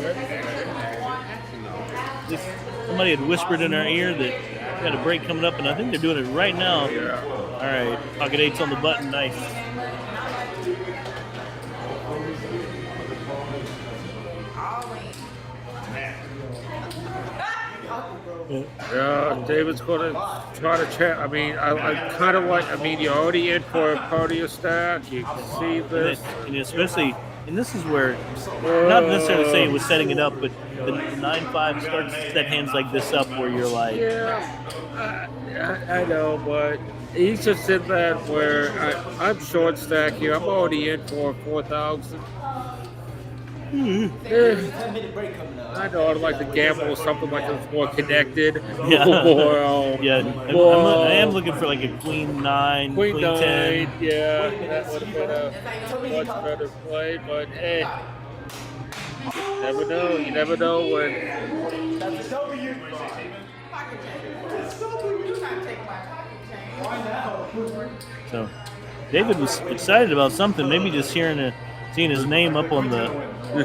Somebody had whispered in our ear that we got a break coming up, and I think they're doing it right now. All right, Pocket 8's on the button. Nice. Yeah, David's going to try to chat. I mean, I kind of like, I mean, you're already in for a part of your stack. You can see this. And especially, and this is where, not necessarily saying it was setting it up, but the 9-5 starts to set hands like this up where you're like. Yeah, I know, but he's just in that where I'm short stack here. I'm already in for 4,000. I know I'd like to gamble something like it's more connected. Yeah. Or, Yeah. I am looking for like a queen 9, queen 9, 10. yeah, that would have been a much better play, but hey, you never know. You never know when. That's a W. So David was excited about something, maybe just seeing his name up on the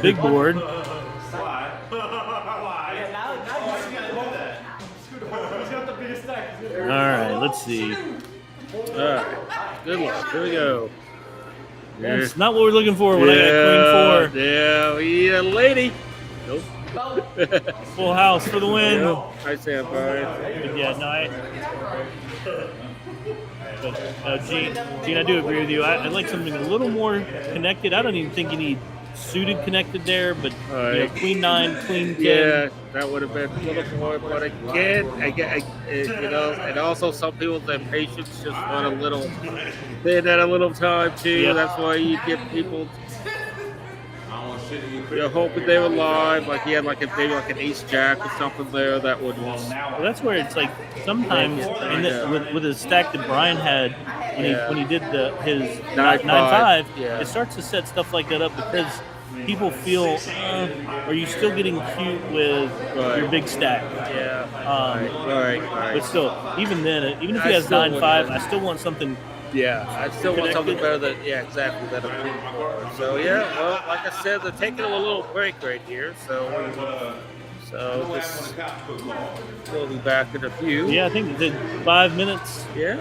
big board. All right, let's see. All right, good luck. Here we go. That's not what we're looking for when I got queen 4. Yeah, we need a lady. Nope. Full house for the win. I stand by. But yeah, no, Gene, I do agree with you. I like something a little more connected. I don't even think you need suited connected there, but queen 9, queen 10. Yeah, that would have been a little more. But again, and also some people, their patience just want a little. They had a little time too. Yeah. That's why you get people. You're hoping they were live, like he had maybe an ace jack or something there that would. Well, that's where it's like sometimes with the stack that Brian had when he did his 9-5, it starts to set stuff like that up because people feel, are you still getting cute with your big stack? Yeah. Right. But still, even then, even if he has 9-5, I still want something. Yeah, I still want something better than exactly that I'm looking for. So well, like I said, they're taking a little break right here. So this we'll be back in a few. Yeah, I think it's 5 minutes. Yeah.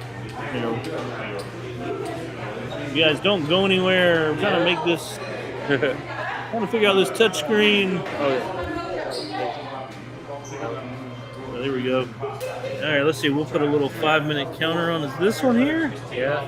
You guys don't go anywhere. I'm trying to make this. I want to figure out this touch screen. Oh yeah. There we go. All right, let's see. We'll put a little 5-minute counter on. Is this one here? Yeah.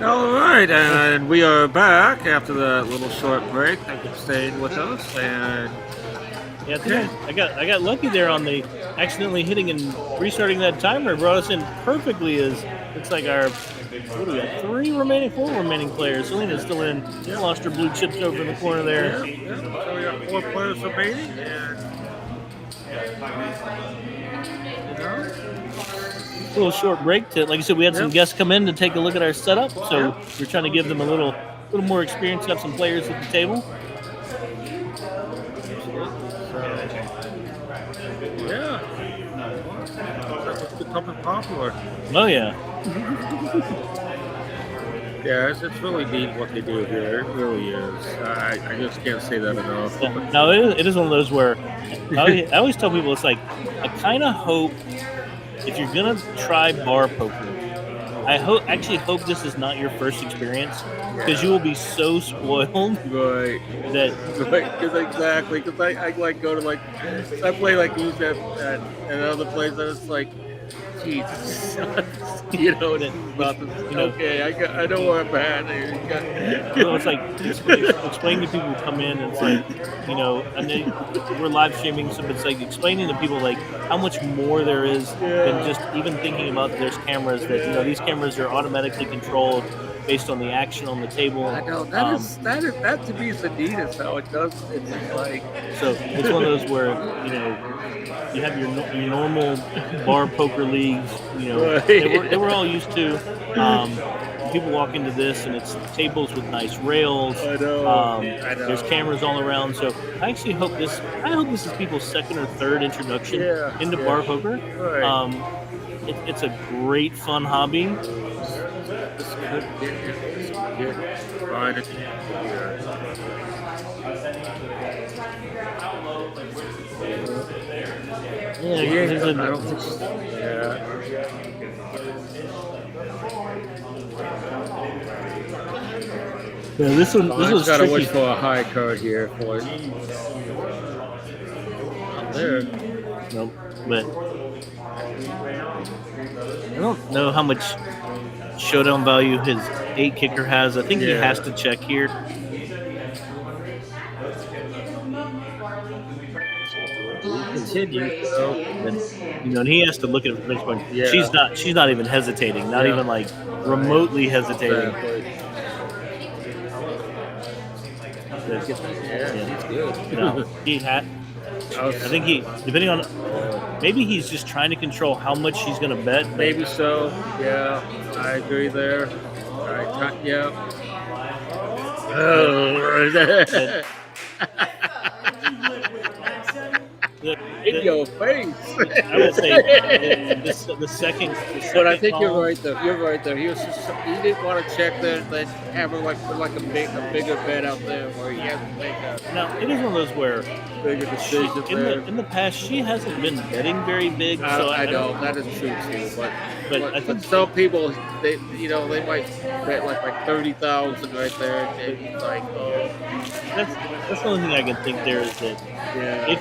All right, and we are back after that little short break. Thank you for staying with us. And Yeah, I think I got lucky there on the accidentally hitting and restarting that timer. Brought us in perfectly. As looks like our what do we got? Four remaining players. Selena's still in. Lost her blue chips over in the corner there. so we got 4 players remaining. And A little short break to, like I said, we had some guests come in to take a look at our setup, so we're trying to give them a little more experience, have some players at the table. yeah, it's becoming popular. Oh yeah, Yeah, it's really neat what they do here. It really is. I just can't say that enough. no, it is one of those where I always tell people it's like I kind of hope if you're gonna try bar poker, I actually hope this is not your first experience because you will be so spoiled Right. that Because I like go to like I play like these at another place and it's like Jesus, you know, it's nothing. Okay, I know where I'm at. it's like explaining to people who come in and it's like, you know, and we're live streaming, so it's like explaining to people like how much more there is than just even thinking about there's cameras that, you know, these cameras are automatically controlled based on the action on the table. I know that to me is the neatest how it does. It's like so it's one of those where, you know, you have your normal bar poker leagues, you know, Right. they were all used to. People walk into this and it's tables with nice rails. I know. There's cameras all around. So I actually hope this is people's second or third introduction into bar poker. Right. It's a great fun hobby. This could get right. Yeah, there's I don't think so. Yeah, this was gotta tricky. wait for a high card here for it. Up there. Nope, but I don't know how much showdown value his 8 kicker has. I think he has to check here. Continue. And, you know, and he has to look at it from this point. Yeah. She's not even hesitating, not even like remotely hesitating. He's good. No, he had. I think depending on, maybe he's just trying to control how much he's going to bet. Maybe so. Yeah, I agree there. All right. Yeah. In your face. I would say the second. But I think call, you're right though. You're right though. He didn't want to check that have a bigger bet out there where he has to make a Now it is one of those where bigger decision there. in the past she hasn't been betting very big. So I know that is true too. But I think some people they might bet like 30,000 right there. And it's like that's the only thing I can think there is that if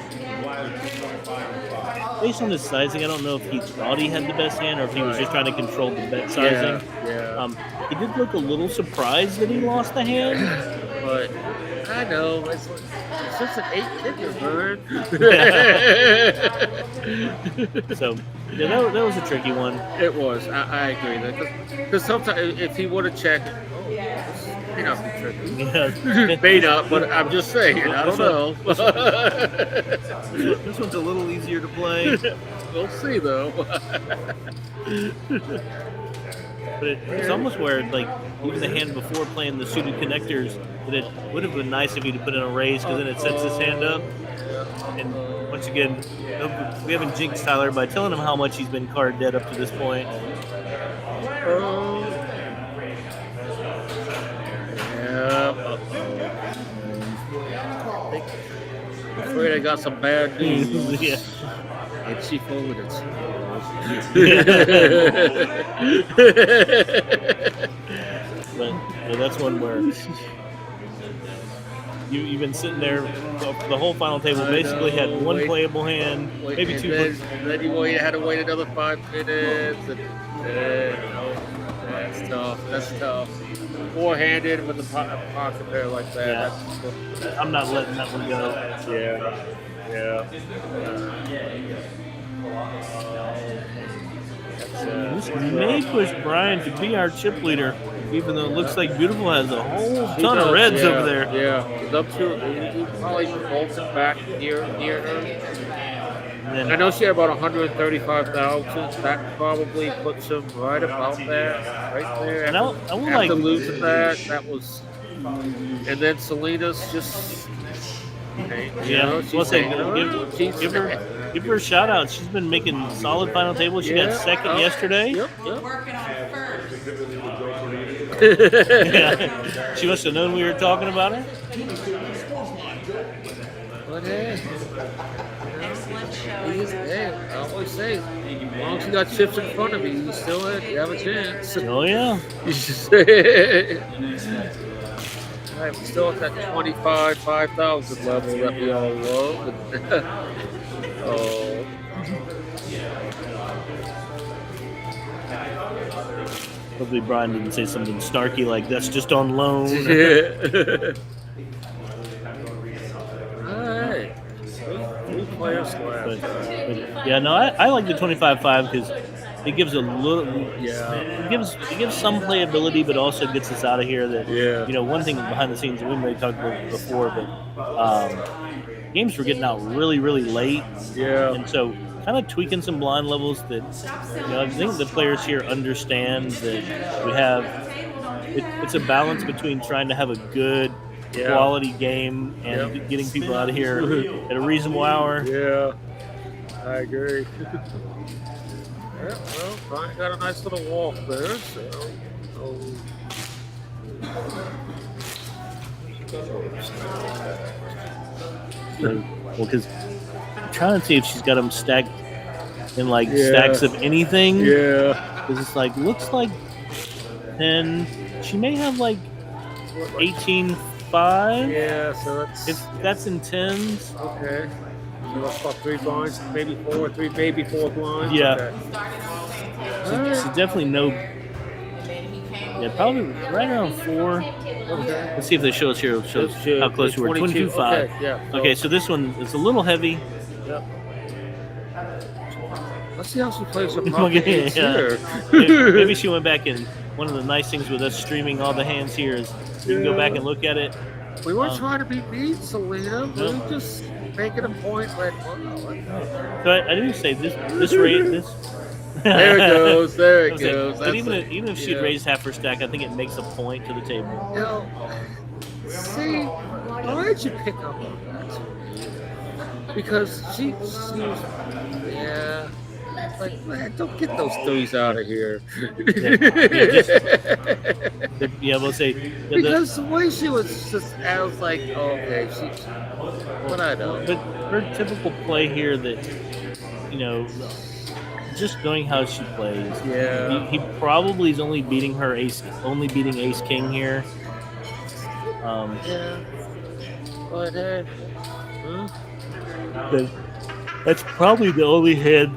based on his sizing, I don't know if he thought he had the best hand or if he was just trying to control the bet sizing. He did look a little surprised that he lost the hand. But I know it's just an 8 kicker, bird. So that was a tricky one. It was. I agree that because sometimes if he would have checked, may not be tricky. Yeah. May not, but I'm just saying. I don't know. This one's a little easier to play. We'll see though. But it's almost where, like, even the hand before playing the suited connectors, that it would have been nice if he'd put in a raise because then it sets his hand up. And once again, we haven't jinxed Tyler by telling him how much he's been card dead up to this point. I'm afraid I got some bad news. Yeah. And she folded it. But that's one where you've been sitting there the whole final table. Basically had one playable hand, maybe two. Then you had to wait another 5 minutes. And that's tough. tough. That's tough. Four-handed with a pocket pair like that. Yeah. That's, I'm not letting that one go. yeah. This may push Brian to be our chip leader, even though it looks like Beautiful has a whole ton of reds over there. Yeah, he's up to he probably bolts it back near her. And then, I know she had about 135,000. That probably puts him right about that, right there. And I would like After losing that was, and then Selena's just. Hey, you know, she's give her a shout out. She's been making solid final table. She got second yesterday. Yep. Working on first. Yeah. She must have known we were talking about her. But hey, Excellent show. hey, I always say, as long as you got chips in front of you, you still have a chance. Oh yeah. Right, we're still at that 5,000 level that we all love. Oh. Hopefully Brian didn't say something snarky like that's just on loan. Alright. Three players left. But yeah, no, I like the 25-5 because it gives a little, it gives some playability, but also gets us out of here. That one thing behind the scenes we may have talked about before, but games were getting out really, really late. Yeah. And so kind of tweaking some blind levels that I think the players here understand that we have. It's a balance between trying to have a good quality game and getting people out of here at a reasonable hour. Yeah, I agree. Yeah, well, Brian got a nice little walk there, so. Because I'm trying to see if she's got them stacked in stacks of anything. Yeah. Because it's looks like 10. She may have 18-5. Yeah, so That's in tens. okay. So that's about 3 blinds, maybe 4 blinds. Yeah. Okay. So definitely no. Yeah, probably right around 4. Okay. Let's see if they show us here. Shows how close we were. 22-5. Okay, yeah. Okay, so this one is a little heavy. Yep. Let's see how she plays her pocket hands here. Maybe she went back and one of the nice things with us streaming all the hands here is you can go back and look at it. We weren't trying to be mean, Selena. We were just making a point So I do say this rate this. There it goes. There it goes. But even if she'd raised half her stack, I think it makes a point to the table. See, why did you pick up on that? Because she was, man, don't get those threes out of here. We'll say. Because the way she was just, I was like, okay, but I know. But her typical play here that, just knowing how she plays. Yeah. He probably is only beating ace king here. But but that's probably the only hand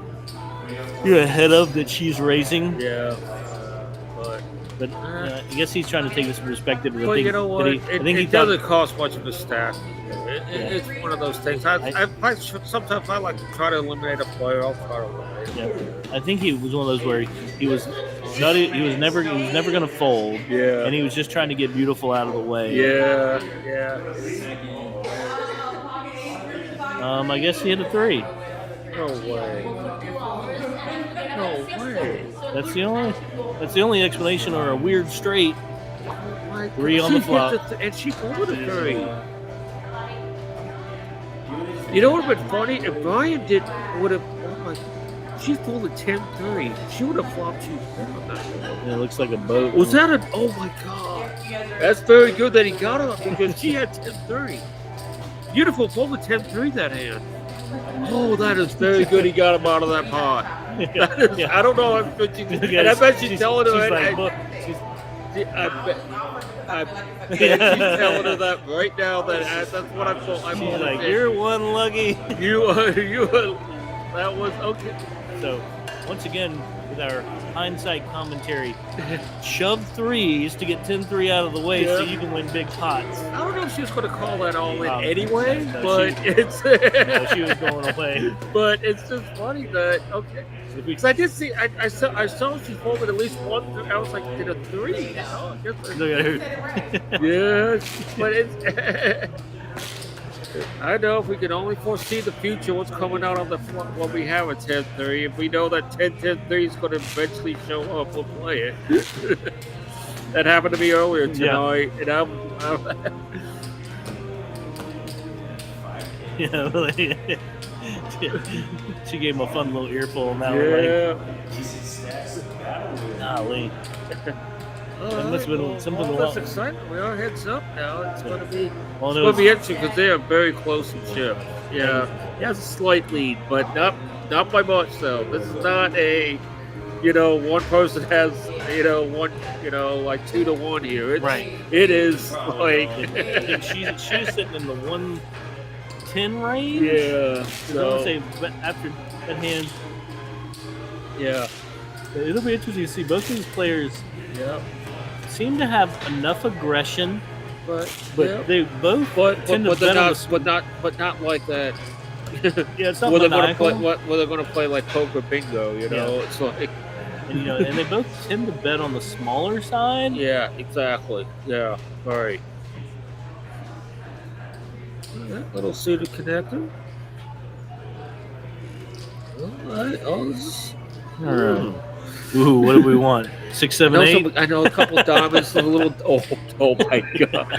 you're ahead of that she's raising. Yeah. But I guess he's trying to take this perspective. But you know what? It doesn't cost much of a stack. It's one of those things. Sometimes I like to try to eliminate a player. I'll try to eliminate. Yeah, I think he was one of those where he was never going to fold. Yeah. And he was just trying to get Beautiful out of the way. Yeah. I guess he hit a 3. No way. That's the only explanation, or a weird straight. 3 on the flop. And she folded a 3. You know what would have been funny? If Brian she folded 10-3. She would have flopped you down that. It looks like a boat. Was that oh my God. That's very good that he got her because she had 10-3. Beautiful folded 10-3 that hand. Oh, that is very good. He got him out of that pot. That is, I don't know. And I bet she's telling her. She's telling her that right now. That's what I'm told. She's like, you're one lucky. You are. That was okay. So once again, with our hindsight commentary. Shove threes to get 10-3 out of the way so you can win big pots. I don't know if she was going to call that all in anyway, no, but it's she was going away. But it's just funny that because I did see I saw she folded at least one. I was like, did a three? Oh, I guess Look at her. yes, but it's. I know if we can only foresee the future, what's coming out on the front when we have a 10-3. If we know that 10-10-3 is going to eventually show up, we'll play it. That happened to me earlier tonight, and she gave him a fun little earful, and that was like, golly. That must have been something all this excitement. We are heads up now. It's going to be interesting because they are very close in chips. Yeah, he has a slight lead, but not by much though. This is not a, one person has, one, like 2-1 here. It is like she's sitting in the 110 range. Yeah. So say after that hand. Yeah. It'll be interesting to see both these players. Yeah. Seem to have enough aggression, but they both tend to bet on but not like that. Yeah, it's not where they're going to play like poker bingo, It's like, and they both tend to bet on the smaller side. Yeah, exactly. Yeah, all right. Little suited connector. All right. Ooh, what do we want? 6, 7, 8. I know a couple of diamonds, a little. Oh my god!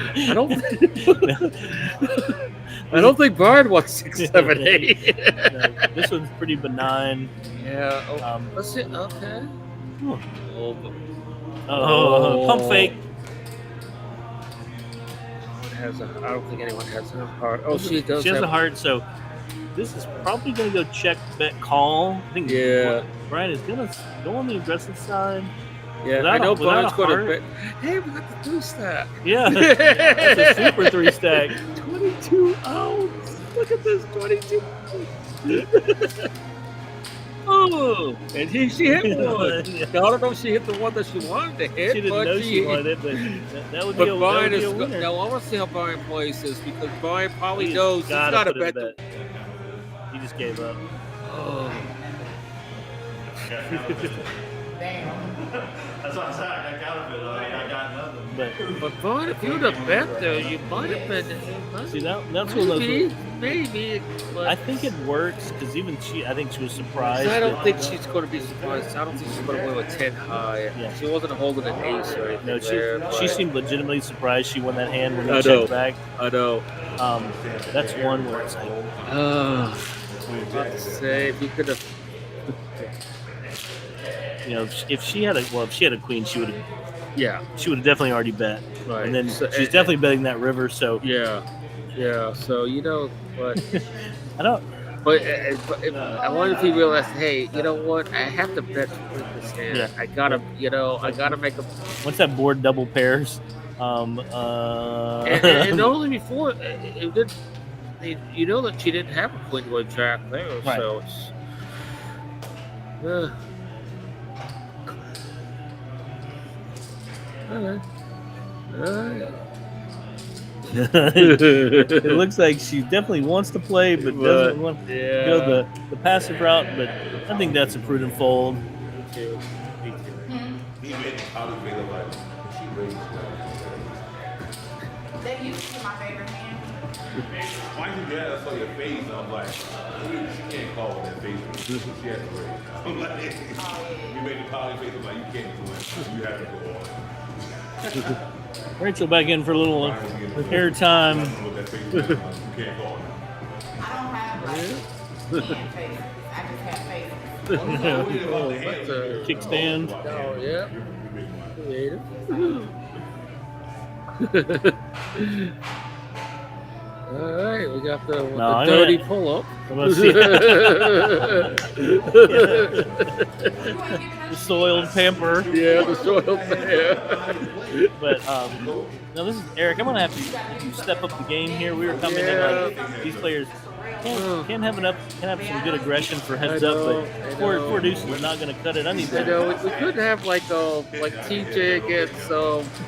I don't think Brian wants 6, 7, 8. No, this one's pretty benign. Yeah. Let's see. Okay. Pump fake. I don't think anyone has a heart. Oh, she does. She has a heart, so this is probably going to go check, bet, call. I think Brian is going to go on the aggressive side. Yeah, I know Brian's going to bet. Hey, we got the 3-stack. Yeah, that's a super 3-stack. 22 ounce. Look at this, 22 ounce. Oh, and she hit one. Yeah. Now, I don't know if she hit the one that she wanted to hit. She didn't know she wanted it, but that would be a winner. Now, I want to see how Brian plays this because Brian probably knows he's got to bet. He just gave up. Oh. Damn. That's what I'm saying. I got counterfeit. I got nothing. But Brian, if you would have bet there, you might have been. See, that's one of those. Maybe. But I think it works because even I think she was surprised. I don't think she's going to be surprised. I don't think she's going to win with 10 high. Yeah. She wasn't holding an ace or anything. No, she seemed legitimately surprised she won that hand when he checked back. I know. That's one where it's like. Let's say if you could have. If she had a queen, she would have. Yeah. She would have definitely already bet. Right. And then she's definitely betting that river. So. Yeah. So but I don't. But I wonder if he realized, hey, you know what? I have to bet to win this hand. Yeah. I gotta make a. Once that board double pairs, and only before it did. You know that she didn't have a queen to a jack there, right. So it's. All right. It looks like she definitely wants to play, but doesn't want to go the passive route. But I think that's a prudent fold. He made the college video like she raised That used to be my favorite hand. why you did that for your face? I'm like, she can't call with that face. She has to raise. I'm like, you made the college face. I'm like, you can't do it. You have to go on. Rachel back in for a little air time. You can't call it. I don't have like hand faces. I just have faces. Kickstand. Oh yeah. Creative. All right, we got the dirty pull-up. I'm gonna see the soiled pamper. Yeah, the soiled pamper. But now this is Eric. I'm gonna have to step up the game here. We were coming in like these players Can have some good aggression for heads up, but poor Deuce is not going to cut it anything. We could have like TJ against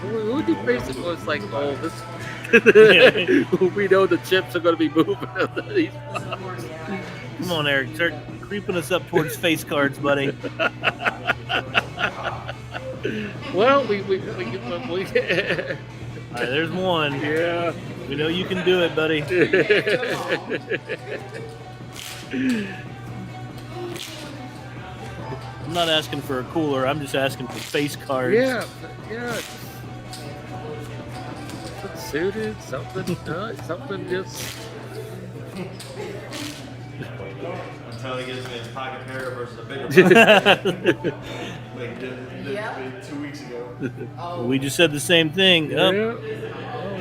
who do basically was like this. We know the chips are going to be moving under these boxes. Come on, Eric, start creeping us up towards face cards, buddy. Well, we All right, there's one. Yeah. We know you can do it, buddy. I'm not asking for a cooler. I'm just asking for face cards. Yeah. Something suited, something just. Until he gets me his pocket pair versus a bigger like did 2 weeks ago. We just said the same thing.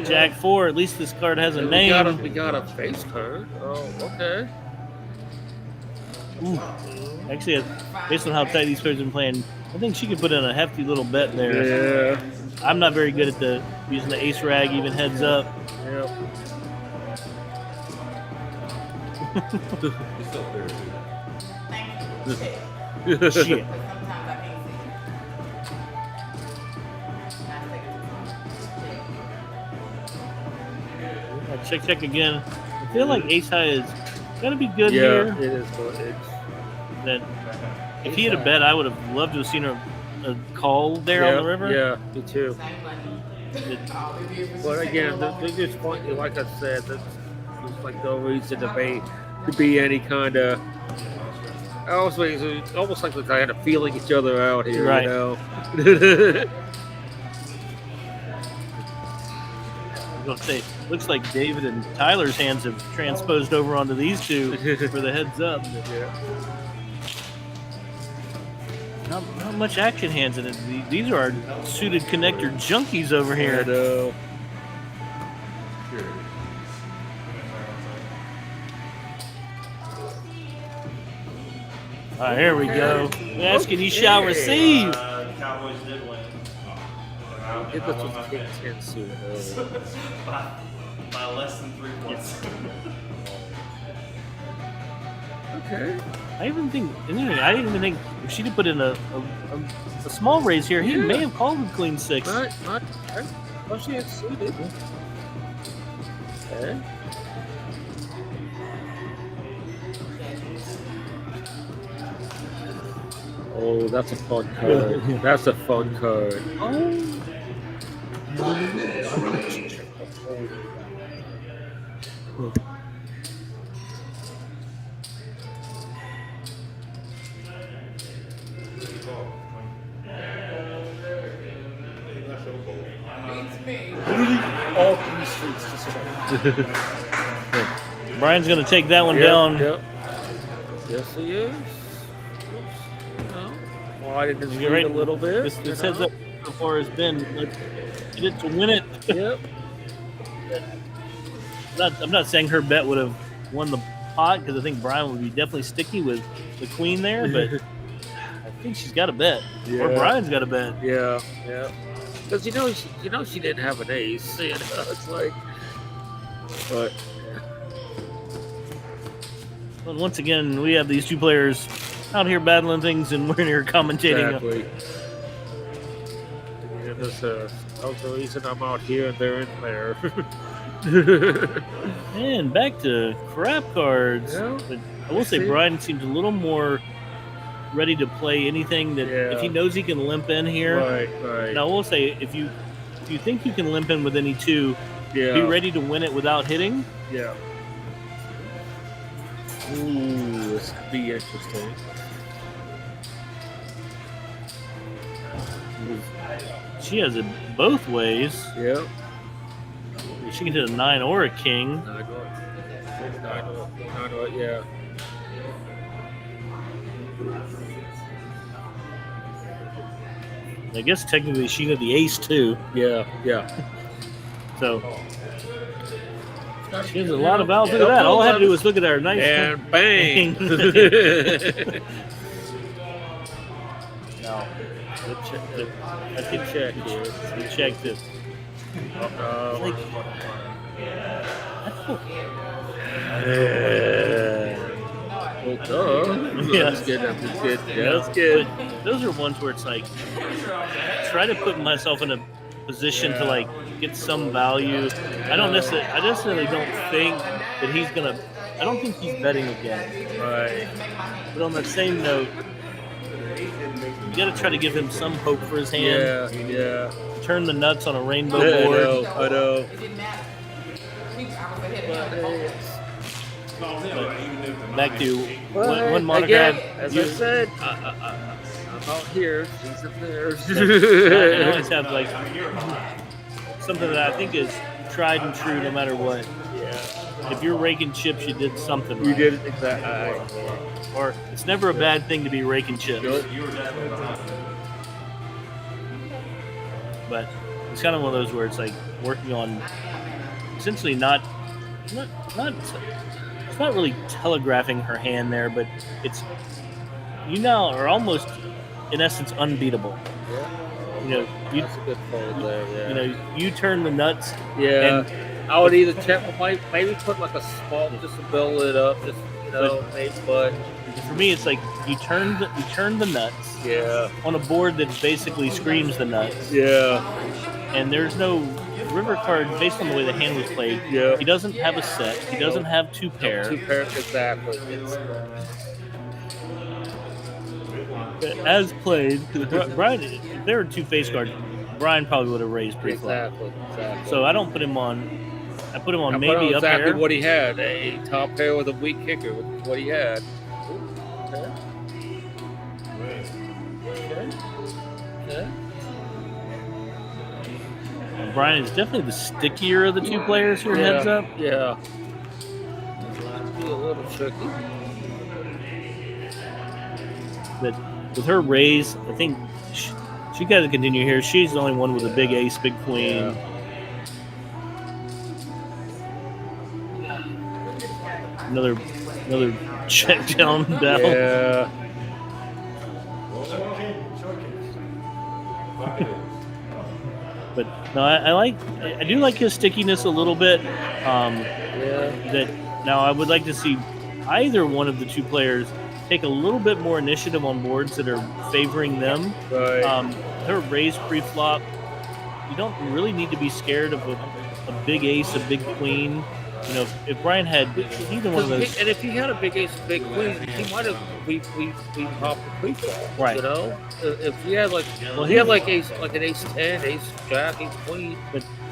Jack 4. At least this card has a name. We got a face card. Oh, okay. Ooh. Actually, based on how tight these cards have been playing, I think she could put in a hefty little bet there. Yeah. I'm not very good at using the ace rag, even heads up. Yep. It's up there, too. Shit. Check again. I feel like ace high is gotta be good here. Yeah, it is good. That if he had a bet, I would have loved to have seen a call there on the river. Yeah, me too. But again, the biggest point, like I said, there's like no reason to be any kind of. Almost like we're kind of feeling each other out here, right. You know. I was gonna say, looks like David and Tyler's hands have transposed over onto these two for the heads up. Not much action hands in it. These are our suited connector junkies over here. I know. All right, here we go. Asking you shall receive. The Cowboys did win. It was a King 10 suit. By less than 3 points. Okay. I didn't even think if she'd have put in a small raise here, he may have called with Queen 6. Not well, she had suited. Okay. Oh, that's a fun card. That's a fun card. 5 minutes remaining. All 3 streets to survive. Brian's going to take that one down. Yep. Yes, he is. Widen his lead Right. a little bit. This heads up so far has been let's get it to win it. Yep. I'm not saying her bet would have won the pot because I think Brian would be definitely sticky with the queen there, but I think she's got a bet. Yeah. Or Brian's got a bet. Yeah. Because she didn't have an ace. You know, it's like, but Well, once again, we have these two players out here battling things, and we're in here commentating. exactly. Yeah, that's the reason I'm out here and they're in there. And back to crap cards. Yeah. But I will say Brian seems a little more ready to play anything that if he knows he can limp in here. Right. And I will say, if you think you can limp in with any two, be ready to win it without hitting. Yeah. Ooh, this could be interesting. She has it both ways. Yep. She can hit a 9 or a king. Nine, yeah. I guess technically she had the ace too. Yeah. So she has a lot of outs. Look at that. All I had to do was look at our nice And bang. No. I can check here. We checked it. Well, duh. Yeah. That's good. That's good. Yeah, that's good. But those are ones where it's like, try to put myself in a position to like get some value. I necessarily don't think that he's gonna. I don't think he's betting again. Right. But on that same note, you got to try to give him some hope for his hand. Yeah. Turn the nuts on a rainbow I board. know. Back to But one monograph. again, as I said, I'm out here. He's up there. I always have like something that I think is tried and true, no matter what. Yeah. If you're raking chips, you did something right. You did it exactly. Or it's never a bad thing to be raking chips. But it's kind of one of those where it's like working on essentially not it's not really telegraphing her hand there, but it's you now are almost in essence unbeatable. Yeah. You know, That's a good fold there. Yeah. you know, you turn the nuts. Yeah. And I would either check, maybe put like a small, just to build it up, just maybe. But for me, it's like you turn the nuts yeah, on a board that basically screams the nuts, yeah, and there's no river card based on the way the hand was played. yeah. He doesn't have a set. He doesn't have two pair. Two pair, exactly. It's, As played, Brian, if there were two face cards, Brian probably would have raised pre-flop. exactly. So I don't put him on. I put him on I put maybe on up exactly pair. what he had, a top pair with a weak kicker, which is what he had. Okay. Brian is definitely the stickier of the two players here. Yeah. Heads up. Yeah. Be a little tricky. But with her raise, I think she got to continue here. She's the only one with a big ace, big queen. Another check down down. Yeah. But no, I do like his stickiness a little bit. Yeah. That now I would like to see either one of the two players take a little bit more initiative on boards that are favoring them. Right. Her raise pre-flop, you don't really need to be scared of a big ace, a big queen. You know, if Brian had either one of those, And if he had a big ace, big queen, he might have we popped the pre-flop. Right. You know, if he had like, he had like ace, like an ace 10, ace jack, ace queen.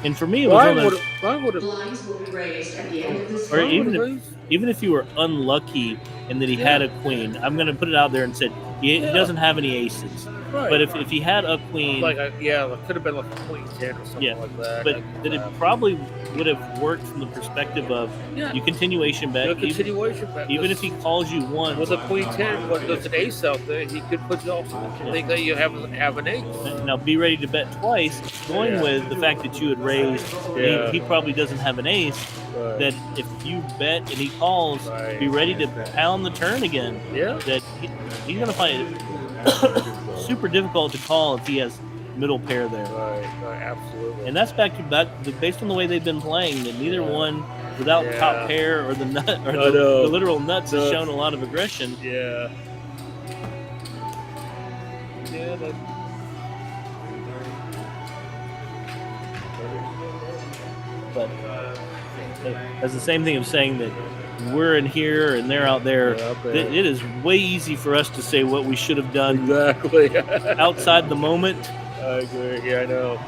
and for me it was one of those, Brian would have. Blinds will be raised at the end of this. or even if you were unlucky and that he had a queen, I'm going to put it out there and said he doesn't have any aces. Right. But if he had a queen, Like it could have been like a queen 10 or something like that. but that it probably would have worked from the perspective of you continuation bet. No continuation bet. Even if he calls you once, with a queen 10, but there's an ace out there, he could put you off to think that you have an ace. now be ready to bet twice, going with the fact that you had raised. Yeah. He probably doesn't have an ace. Right. That if you bet and he calls, Right. be ready to pound the turn again. Yeah. That he's going to find it super difficult to call if he has middle pair there. Right, absolutely. And that's back based on the way they've been playing. That neither one, without Yeah. top pair or the nut or I the know. literal nuts, has shown a lot of aggression. Yeah. Yeah, but But that's the same thing of saying that we're in here and they're out there. Yeah, out there. It is way easy for us to say what we should have done exactly. outside the moment. I agree. Yeah, I know.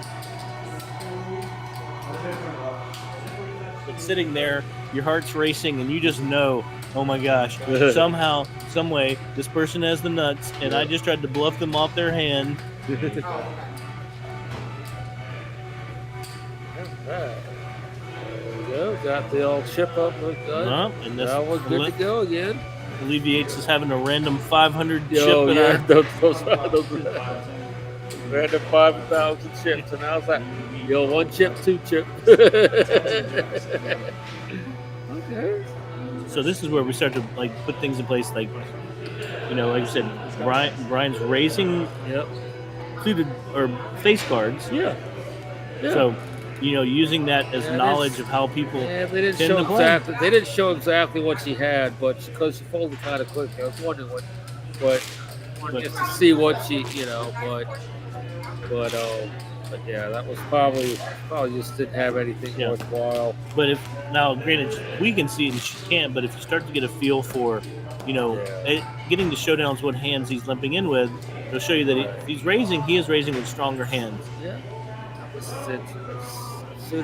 But sitting there, your heart's racing, and you just know, oh my gosh, somehow, some way, this person has the nuts, and I just tried to bluff them off their hand. Alright. There we go. Got the old chip up. Look good. And this That was good to go again. alleviates us having a random 500 chip. Yo, in yeah, our- those random 5,000 chips, and I was like, yo, one chip, two chip. Okay. So this is where we start to like put things in place, like like you said, Brian's raising Yep. suited or face cards. Yeah. Yeah. So using that as Yeah, knowledge of how people Yeah, they didn't tend show to play. exactly. They didn't show exactly what she had, but because she folded kind of quick, I was wondering what wanted just to see what she, but yeah, that was probably just didn't have anything Yeah. worthwhile. But granted, we can see it and she can't, but if you start to get a feel for, getting the showdowns, what hands he's limping in with, it'll show you that if he is raising with stronger hands. Yeah.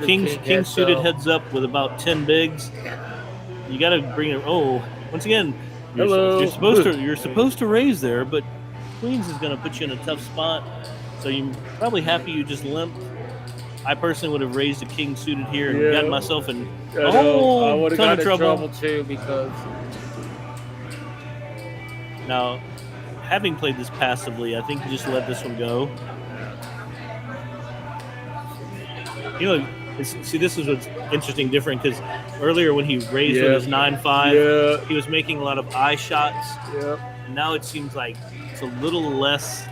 King suited heads up with about 10 bigs. You got to bring it. Oh, once again, Hello. you're supposed to raise there, but Queens is going to put you in a tough spot. So you're probably happy you just limped. I personally would have raised a king suited here and gotten myself in I would have ton got of in trouble too because Now, having played this passively, I think you just let this one go. This is what's interesting, different, because earlier when he raised with his 9-5, he was making a lot of eye shots. Yeah. And now it seems like it's a little less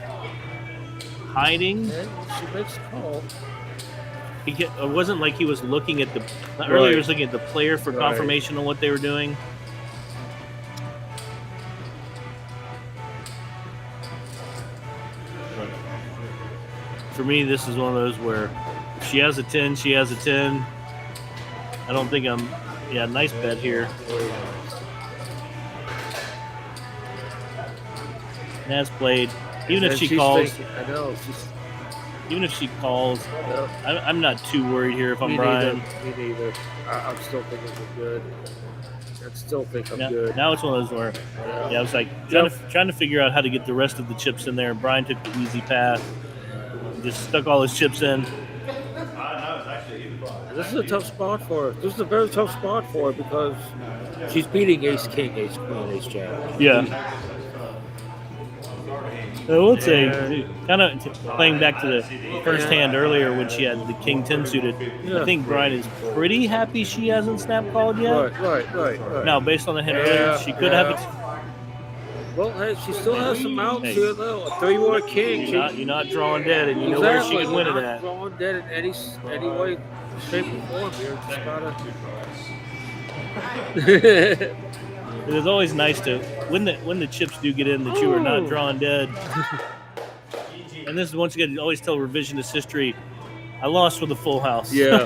hiding. She makes a call. It wasn't like he was looking at earlier he was looking at the player for confirmation on what they were doing. For me, this is one of those where if she has a 10, she has a 10. I don't think nice bet here. That's played. Even if she calls. I know. Even if she calls, I'm not too worried here if I'm Brian. Me neither. I'm still thinking we're good. I still think I'm good. Now it's one of those where, I was like trying to figure out how to get the rest of the chips in there. Brian took the easy path, just stuck all his chips in. This is a tough spot for her. This is a very tough spot for her because she's beating Ace King, Ace Queen, Ace Jack. Yeah. I would say, kind of playing back to the first hand earlier when she had the King 10 suited, I think Brian is pretty happy she hasn't snap called yet. Right. Now, based on the hand earlier, she could have it. Well, hey, she still has some outs here, though. A 3-more King. You're not drawing dead, and you know where she can win it at. Drawing dead in any way, shape, or form here. Just gotta. It is always nice to when the chips do get in that you are not drawing dead. And this is once again, you always tell revisionist history. I lost with a full house. Yeah.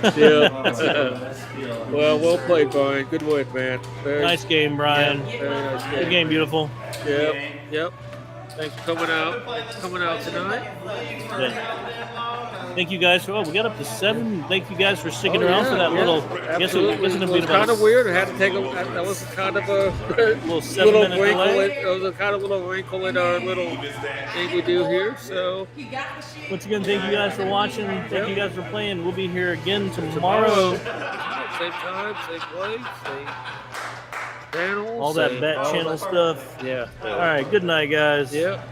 Well played, Brian. Good win, man. Nice game, Brian. Very nice game. Good game, beautiful. Yep. Thanks for coming out tonight. Yeah. Thank you guys for. We got up to 7. Thank you guys for sticking around for that little. Absolutely. It was kind of weird. I had to take that was kind of a little 7-minute wrinkle. delay. It was a kind of little wrinkle in our little thing we do here. So once again, thank you guys for watching. Thank you guys for playing. We'll be here again tomorrow. Same time, same place, same channel. All that bat channel stuff. Yeah. All right. Good night, guys. Yep.